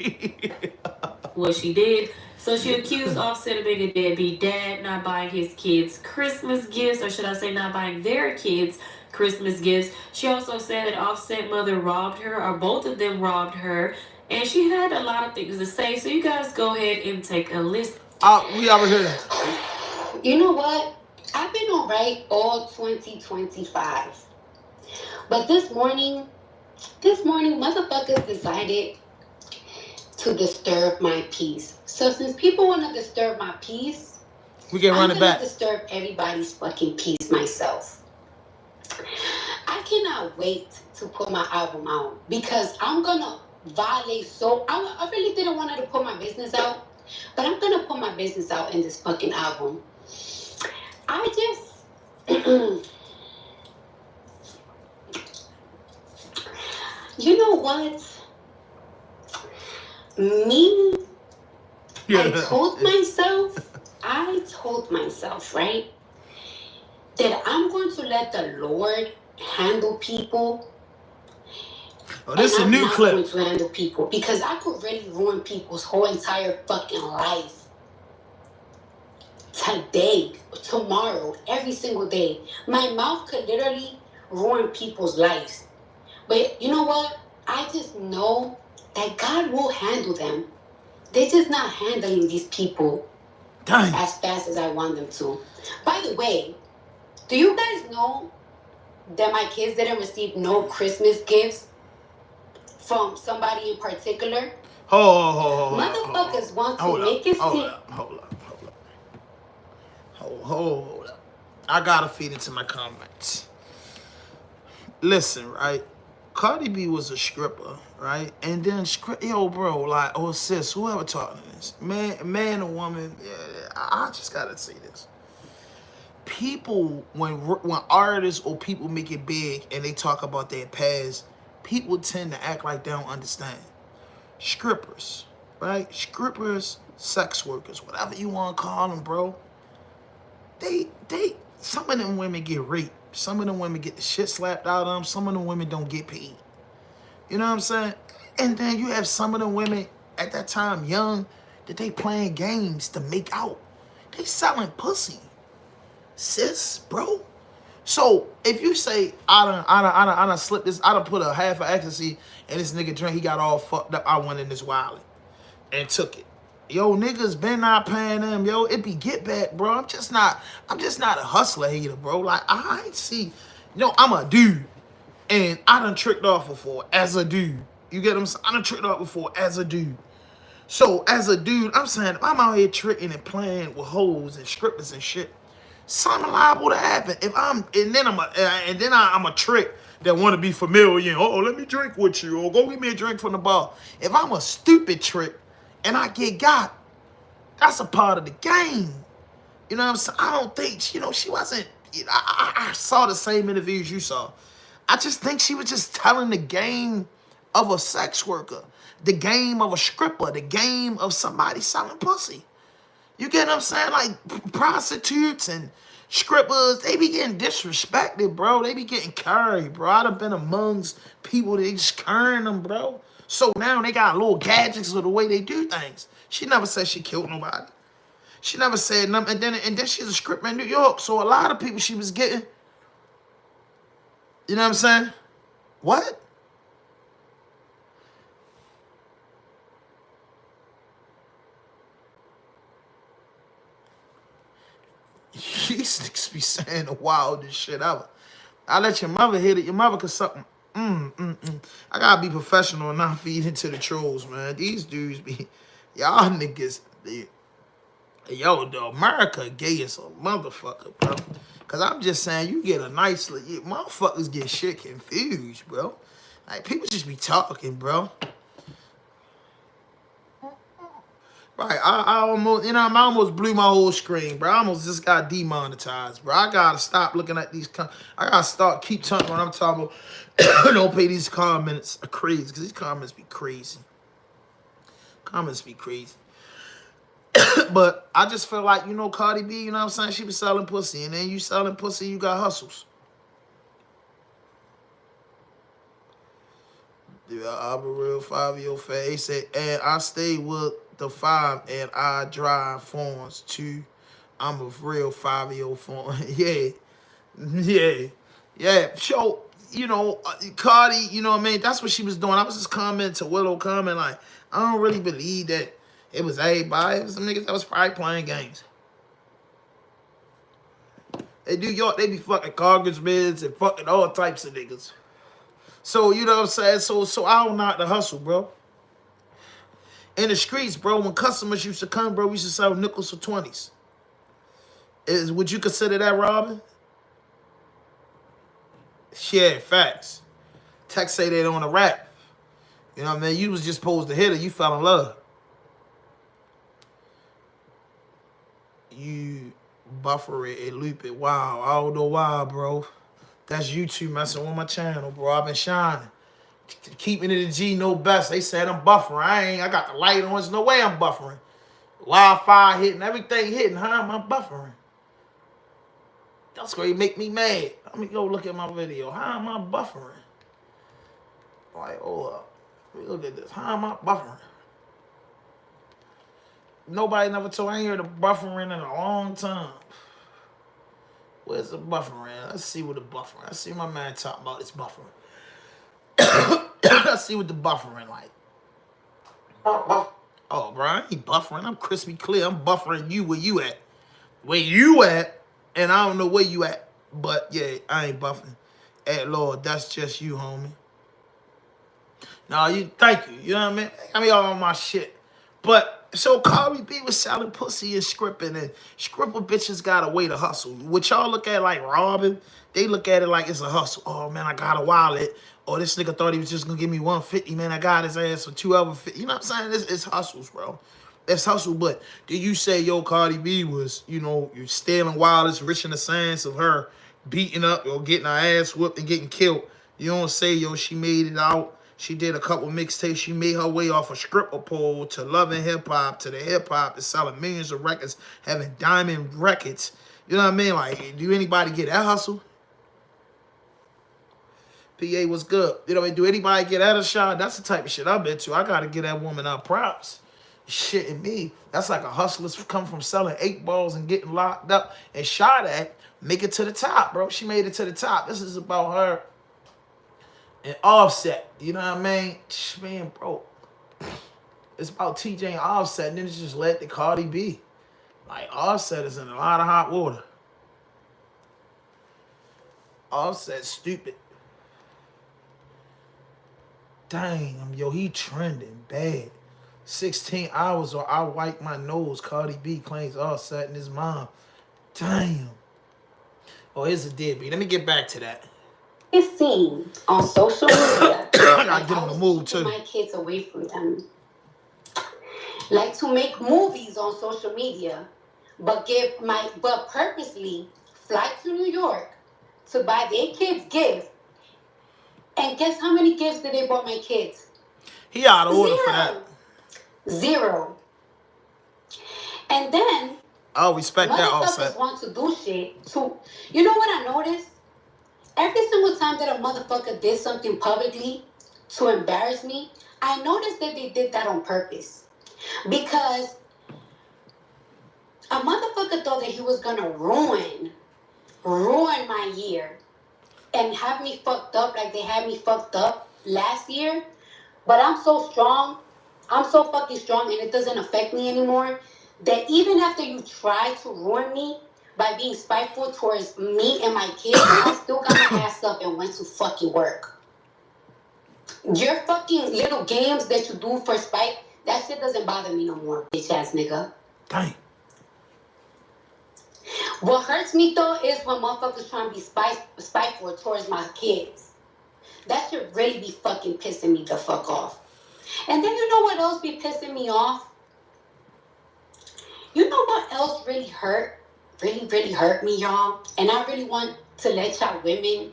[SPEAKER 21] What she did. So she accused Offset of being a deadbeat dad, not buying his kids Christmas gifts, or should I say not buying their kids Christmas gifts. She also said that Offset mother robbed her, or both of them robbed her, and she had a lot of things to say. So you guys go ahead and take a listen.
[SPEAKER 7] We already heard that.
[SPEAKER 20] You know what? I've been all right all 2025. But this morning, motherfuckers decided to disturb my peace. So since people want to disturb my peace,
[SPEAKER 7] we can run it back.
[SPEAKER 20] I'm gonna disturb everybody's fucking peace myself. I cannot wait to put my album out because I'm gonna violate. So I really didn't want to put my business out, but I'm gonna put my business out in this fucking album. I just, you know what? I told myself, right, that I'm going to let the Lord handle people.
[SPEAKER 7] Oh, this is a new clip.
[SPEAKER 20] I'm not going to handle people because I could really ruin people's whole entire fucking life. Today, tomorrow, every single day. My mouth could literally ruin people's lives. But you know what? I just know that God will handle them. They're just not handling these people as fast as I want them to. By the way, do you guys know that my kids didn't receive no Christmas gifts from somebody in particular? Motherfuckers want to make it seem...
[SPEAKER 7] Hold up. I gotta feed into my comments. Listen, right? Cardi B was a stripper, right? And then, yo, bro, like, oh, sis, whoever talking this, man or woman, yeah, I just gotta say this. People, when artists or people make it big and they talk about their past, people tend to act like they don't understand. Strippers, right? Strippers, sex workers, whatever you want to call them, bro. Some of them women get raped. Some of them women get the shit slapped out of them. Some of them women don't get paid. You know what I'm saying? And then you have some of them women at that time, young, that they playing games to make out. They selling pussy. Sis, bro. So if you say I done slipped this, I done put a half of ecstasy in this nigga drink, he got all fucked up, I went in this wallet and took it. Yo, niggas been not paying them, yo. It be get back, bro. I'm just not a hustler hater, bro. Like, I ain't see, I'm a dude. And I done tricked off before as a dude. You get what I'm saying? I done tricked off before as a dude. So as a dude, I'm saying, if I'm out here tricking and playing with hoes and strippers and shit, something liable to happen. I'm a trick that want to be familiar. Oh, let me drink with you, or go get me a drink from the bar. If I'm a stupid trick and I get got, that's a part of the game. You know what I'm saying? I don't think, she wasn't. I saw the same interviews you saw. I just think she was just telling the game of a sex worker, the game of a stripper, the game of somebody selling pussy. You get what I'm saying? Like, prostitutes and strippers, they be getting disrespected, bro. They be getting carried, bro. I done been amongst people that just carrying them, bro. So now they got little gadgets of the way they do things. She never said she killed nobody. She never said nothing. And then she's a stripper in New York. So a lot of people she was getting, you know what I'm saying? What? These niggas be saying the wildest shit ever. I let your mother hit it. Your mother could something. I gotta be professional and not feed into the trolls, man. These dudes be, y'all niggas, yo, the America gay as a motherfucker, bro. Cause I'm just saying, you get a nice, motherfuckers get shit confused, bro. Like, people just be talking, bro. Right, I almost blew my whole screen, bro. I almost just got demonetized, bro. I gotta stop looking at these. I gotta keep talking when I'm talking about. Don't pay these comments are crazy, because these comments be crazy. Comments be crazy. But I just feel like, Cardi B, you know what I'm saying? She be selling pussy, and then you selling pussy, you got hustles. Yeah, I'm a real 5-year-old fan. He said, and I stay with the 5 and I drive phones too. I'm a real 5-year-old phone. Yeah. So, Cardi, you know what I mean? That's what she was doing. I was just commenting to Willow, like, I don't really believe that it was everybody. It was some niggas that was probably playing games. In New York, they be fucking congressmen and fucking all types of niggas. So, you know what I'm saying? So I don't knock the hustle, bro. In the streets, bro, when customers used to come, bro, we used to sell nickels for 20s. Would you consider that robbing? Yeah, facts. Text say they don't want to rap. You know what I mean? You was just supposed to hit her. You fell in love. You buffer it and loop it. Wow, I don't know why, bro. That's YouTube messing with my channel, bro. I've been shining. Keeping it a G, no best. They said I'm buffering. I got the light on. There's no way I'm buffering. Wi-Fi hitting, everything hitting. How am I buffering? That's gonna make me mad. Let me go look at my video. How am I buffering? Like, hold up. Let me look at this. How am I buffering? Nobody never told me. I ain't heard of buffering in a long time. Where's the buffering? Let's see what the buffering. I see my man talking about this buffering. Let's see what the buffering like. Oh, bro, I ain't buffering. I'm crispy clear. I'm buffering you where you at. Where you at, and I don't know where you at. But, yeah, I ain't buffering. Hey, Lord, that's just you, homie. No, thank you. You know what I mean? I mean, all my shit. But So Cardi B was selling pussy and scripting, and scripper bitches got a way to hustle. What y'all look at like robbing, they look at it like it's a hustle. Oh man, I got a wallet. Or this nigga thought he was just gonna give me 150. Man, I got his ass for 2 other 50. You know what I'm saying? It's hustles, bro. It's hustle. But did you say yo Cardi B was, you know, you're stealing wallets, rich in the sense of her beating up or getting her ass whooped and getting killed? You don't say yo she made it out. She did a couple mixtapes. She made her way off a stripper pole to loving hip hop, to the hip hop, to selling millions of records, having diamond records. You know what I mean? Like, do anybody get that hustle? PA was good. You know, do anybody get that a shot? That's the type of shit I've been to. I gotta give that woman up props. Shitting me. That's like a hustler's come from selling 8 balls and getting locked up and shot at, make it to the top, bro. She made it to the top. This is about her and Offset. You know what I mean? Man, bro. It's about TJAY and Offset, and then it's just led to Cardi B. Like, Offset is in a lot of hot water. Offset stupid. Damn, yo, he trending bad. 16 hours or I wipe my nose. Cardi B claims Offset and his mom. Damn. Oh, here's a deadbeat. Let me get back to that.
[SPEAKER 20] It's seen on social media.
[SPEAKER 7] I gotta get in the mood too.
[SPEAKER 20] My kids away from them. Like to make movies on social media, but purposely fly to New York to buy their kids gifts. And guess how many gifts did they bought my kids?
[SPEAKER 7] He out of order for that.
[SPEAKER 20] 0. And then
[SPEAKER 7] I respect that Offset.
[SPEAKER 20] motherfuckers want to do shit to, you know what I noticed? Every single time that a motherfucker did something publicly to embarrass me, I noticed that they did that on purpose. Because a motherfucker thought that he was gonna ruin my year and have me fucked up like they had me fucked up last year. But I'm so strong, I'm so fucking strong, and it doesn't affect me anymore, that even after you try to ruin me by being spiteful towards me and my kids, I still got my ass up and went to fucking work. Your fucking little games that you do for spite, that shit doesn't bother me no more, bitch ass nigga.
[SPEAKER 7] Dang.
[SPEAKER 20] What hurts me though is when motherfuckers trying to be spiteful towards my kids. That should really be fucking pissing me the fuck off. And then you know what else be pissing me off? You know what else really hurt? Really hurt me, y'all? And I really want to let y'all women.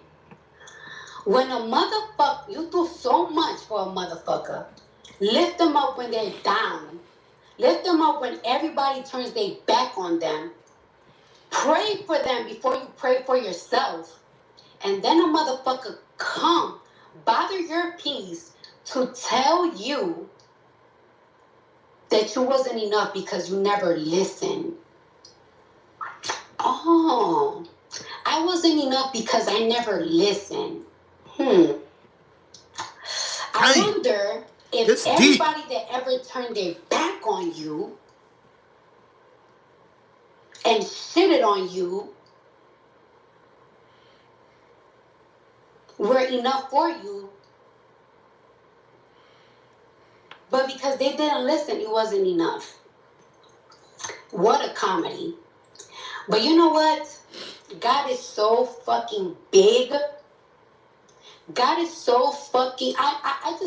[SPEAKER 20] When a motherfucker, you do so much for a motherfucker. Lift them up when they're down. Lift them up when everybody turns their back on them. Pray for them before you pray for yourself. And then a motherfucker come, bother your peace to tell you that you wasn't enough because you never listened. Oh, I wasn't enough because I never listened. I wonder if everybody that ever turned their back on you and shitted on you were enough for you, but because they didn't listen, it wasn't enough. What a comedy. But you know what? God is so fucking big. God is so fucking. I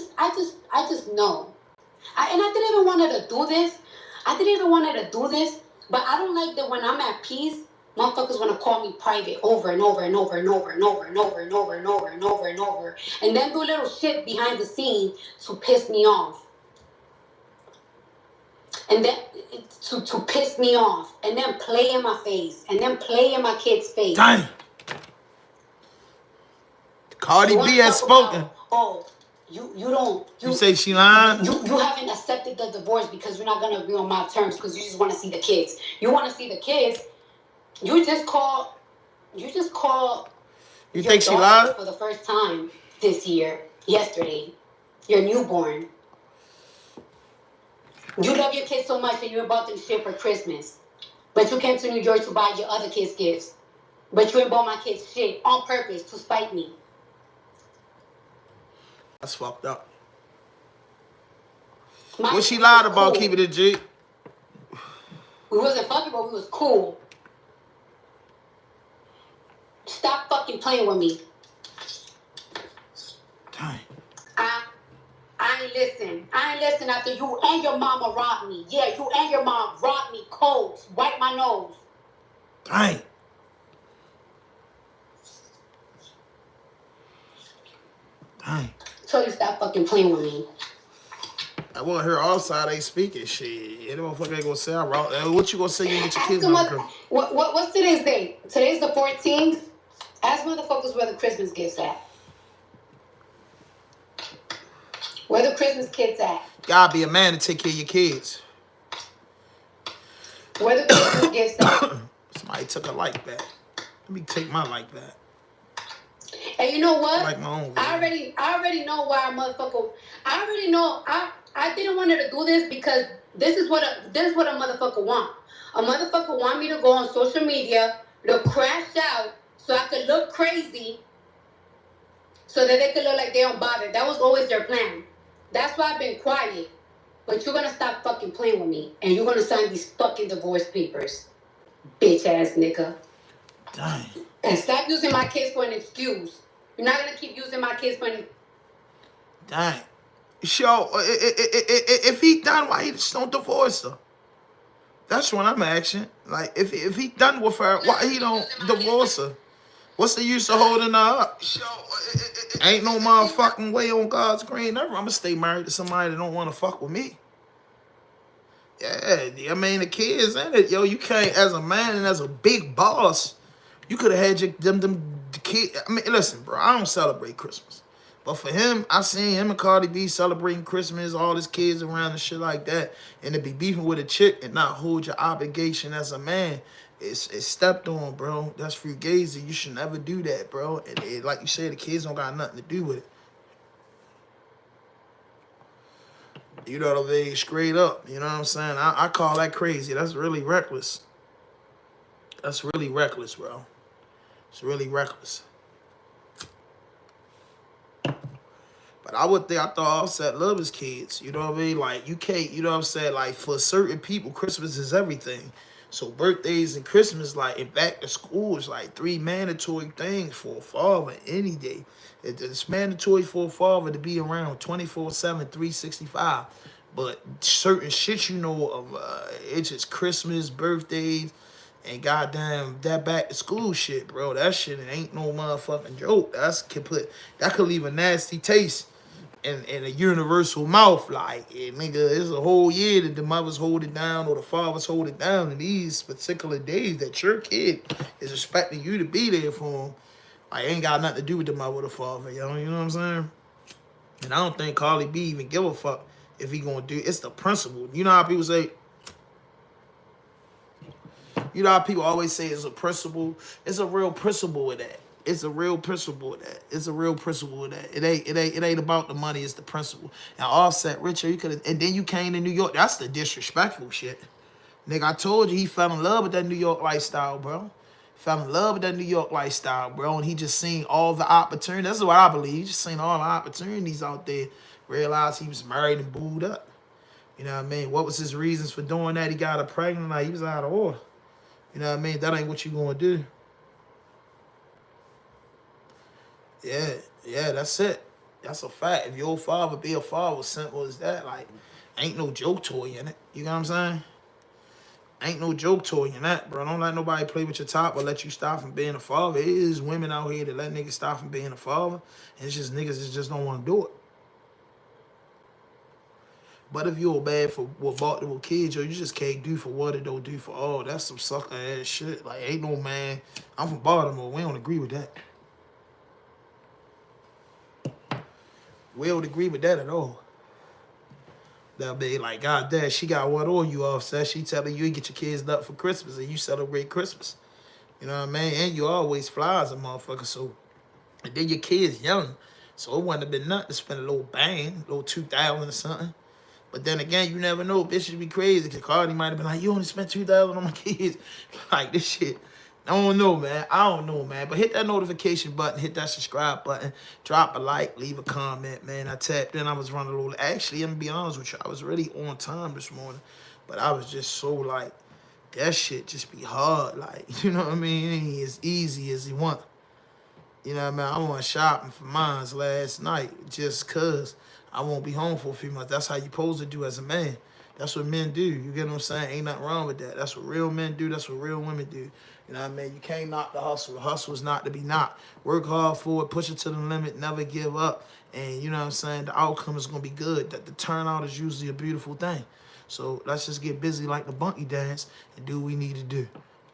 [SPEAKER 20] just know. And I didn't even want to do this. But I don't like that when I'm at peace, motherfuckers want to call me private over and over and over and over and over and over and over and over and over and over, and then do little shit behind the scene to piss me off. And then to piss me off, and then play in my face, and then play in my kid's face.
[SPEAKER 7] Dang. Cardi B has spoken. You say she lying?
[SPEAKER 20] You haven't accepted the divorce because you're not gonna agree on my terms because you just want to see the kids. You want to see the kids. You just call. You
[SPEAKER 7] think she lied?
[SPEAKER 20] For the first time this year, yesterday, your newborn. You love your kids so much and you bought them shit for Christmas. But you came to New York to buy your other kids gifts. But you ain't bought my kids shit on purpose to spite me.
[SPEAKER 7] That's fucked up. What she lied about, keep it a G?
[SPEAKER 20] We wasn't fucking, but we was cool. Stop fucking playing with me.
[SPEAKER 7] Dang.
[SPEAKER 20] I ain't listen. I ain't listen after you and your mama robbed me. Yeah, you and your mom robbed me cold. Wipe my nose.
[SPEAKER 7] Dang. Dang.
[SPEAKER 20] So you stop fucking playing with me.
[SPEAKER 7] I want to hear all side ain't speaking shit. Any motherfucker ain't gonna say I'm wrong. What you gonna say? You get your kids back?
[SPEAKER 20] What's today's date? Today's the 14th. Ask motherfuckers where the Christmas gifts at. Where the Christmas kids at?
[SPEAKER 7] Gotta be a man to take care of your kids.
[SPEAKER 20] Where the Christmas gifts at?
[SPEAKER 7] Somebody took a light back. Let me take my light back.
[SPEAKER 20] And you know what?
[SPEAKER 7] Like my own.
[SPEAKER 20] I already know why a motherfucker. I already know. I didn't want her to do this because this is what a motherfucker want. A motherfucker want me to go on social media to crash out so I could look crazy, so that they could look like they don't bother. That was always their plan. That's why I've been quiet. But you're gonna stop fucking playing with me, and you're gonna sign these fucking divorce papers, bitch ass nigga.
[SPEAKER 7] Dang.
[SPEAKER 20] And stop using my kids for an excuse. You're not gonna keep using my kids for an.
[SPEAKER 7] Dang. So, if he done, why he just don't divorce her? That's what I'm asking. Like, if he done with her, why he don't divorce her? What's the use of holding her up? Ain't no motherfucking way on God's green earth. I'm gonna stay married to somebody that don't want to fuck with me. Yeah, I mean, the kids in it, yo. You can't, as a man and as a big boss, you could have had the kid. I mean, listen, bro, I don't celebrate Christmas. But for him, I seen him and Cardi B celebrating Christmas, all his kids around and shit like that. And to be beefing with a chick and not hold your obligation as a man, it's stepped on, bro. That's fugazi. You should never do that, bro. And like you said, the kids don't got nothing to do with it. You know what I mean? Straight up. You know what I'm saying? I call that crazy. That's really reckless. That's really reckless, bro. It's really reckless. But I thought Offset love his kids. You know what I mean? Like, you can't, you know what I'm saying? Like, for certain people, Christmas is everything. So birthdays and Christmas, like, and back to school is like 3 mandatory things for a father any day. It's mandatory for a father to be around 24/7, 365. But certain shit, you know, it's just Christmas, birthdays, and goddamn that back to school shit, bro. That shit ain't no motherfucking joke. That could leave a nasty taste in a universal mouth. Like, nigga, it's a whole year that the mothers hold it down or the fathers hold it down in these particular days that your kid is expecting you to be there for him. Like, ain't got nothing to do with the mother or the father, you know what I'm saying? And I don't think Cardi B even give a fuck if he gonna do it. It's the principle. You know how people say, you know how people always say it's a principle? It's a real principle with that. It's a real principle with that. It's a real principle with that. It ain't about the money, it's the principle. And Offset, Richard, you could have, and then you came to New York. That's the disrespectful shit. Nigga, I told you he fell in love with that New York lifestyle, bro. Fell in love with that New York lifestyle, bro. And he just seen all the opportunities. That's what I believe. He just seen all the opportunities out there. Realized he was married and booed up. You know what I mean? What was his reasons for doing that? He got her pregnant. Like, he was out of order. You know what I mean? That ain't what you gonna do. Yeah, that's it. That's a fact. If your father be a father, simple as that. Like, ain't no joke toy in it. You know what I'm saying? Ain't no joke toy in that, bro. Don't let nobody play with your top or let you stop from being a father. It is women out here that let niggas stop from being a father. And it's just niggas that just don't want to do it. But if you're bad for what multiple kids, yo, you just can't do for what it don't do for all. That's some sucker ass shit. Like, ain't no man. I'm from Baltimore. We don't agree with that. We don't agree with that at all. They'll be like, God damn, she got what on you, Offset. She telling you get your kids up for Christmas and you celebrate Christmas. You know what I mean? And you always fly as a motherfucker. So, and then your kids young. So it wouldn't have been nothing to spend a little bang, a little 2,000 or something. But then again, you never know. Bitches be crazy. Because Cardi might have been like, you only spent 2,000 on my kids. Like, this shit. I don't know, man. I don't know, man. But hit that notification button. Hit that subscribe button. Drop a like. Leave a comment, man. I tapped in. I was running a little. Actually, I'm going to be honest with you. I was really on time this morning. But I was just so, like, that shit just be hard. Like, you know what I mean? It ain't as easy as you want. You know what I mean? I went shopping for mine last night just cause I won't be home for a few months. That's how you supposed to do as a man. That's what men do. You get what I'm saying? Ain't nothing wrong with that. That's what real men do. That's what real women do. You know what I mean? You can't knock the hustle. The hustle is not to be knocked. Work hard for it. Push it to the limit. Never give up. And you know what I'm saying? The outcome is going to be good. That the turnout is usually a beautiful thing. So let's just get busy like the bunkie dance and do what we need to do.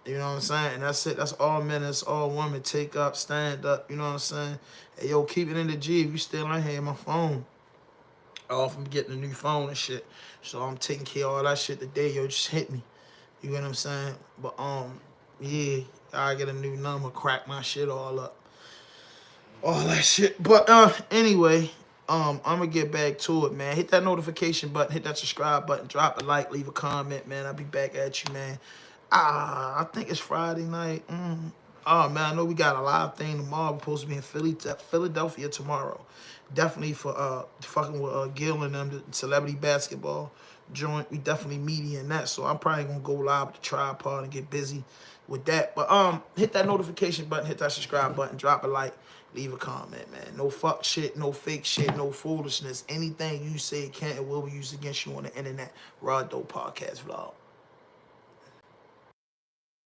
[SPEAKER 7] You know what I'm saying? And that's it. That's all men. That's all women. Take up, stand up. You know what I'm saying? Hey, yo, keep it in the G. If you still in here, my phone off. I'm getting a new phone and shit. So I'm taking care of all that shit today. Yo, just hit me. You get what I'm saying? But yeah, I get a new number, crack my shit all up. All that shit. But anyway, I'm gonna get back to it, man. Hit that notification button, hit that subscribe button, drop a like, leave a comment, man. I'll be back at you, man. I think it's Friday night. Oh man, I know we got a live thing tomorrow. We're supposed to be in Philadelphia tomorrow. Definitely for fucking with Gil and them, the celebrity basketball joint. We definitely meaty in that. So I'm probably gonna go live with the tripod and get busy with that. But hit that notification button, hit that subscribe button, drop a like, leave a comment, man. No fuck shit, no fake shit, no foolishness. Anything you say can and will be used against you on the internet. Raw Dope Podcast Vlog.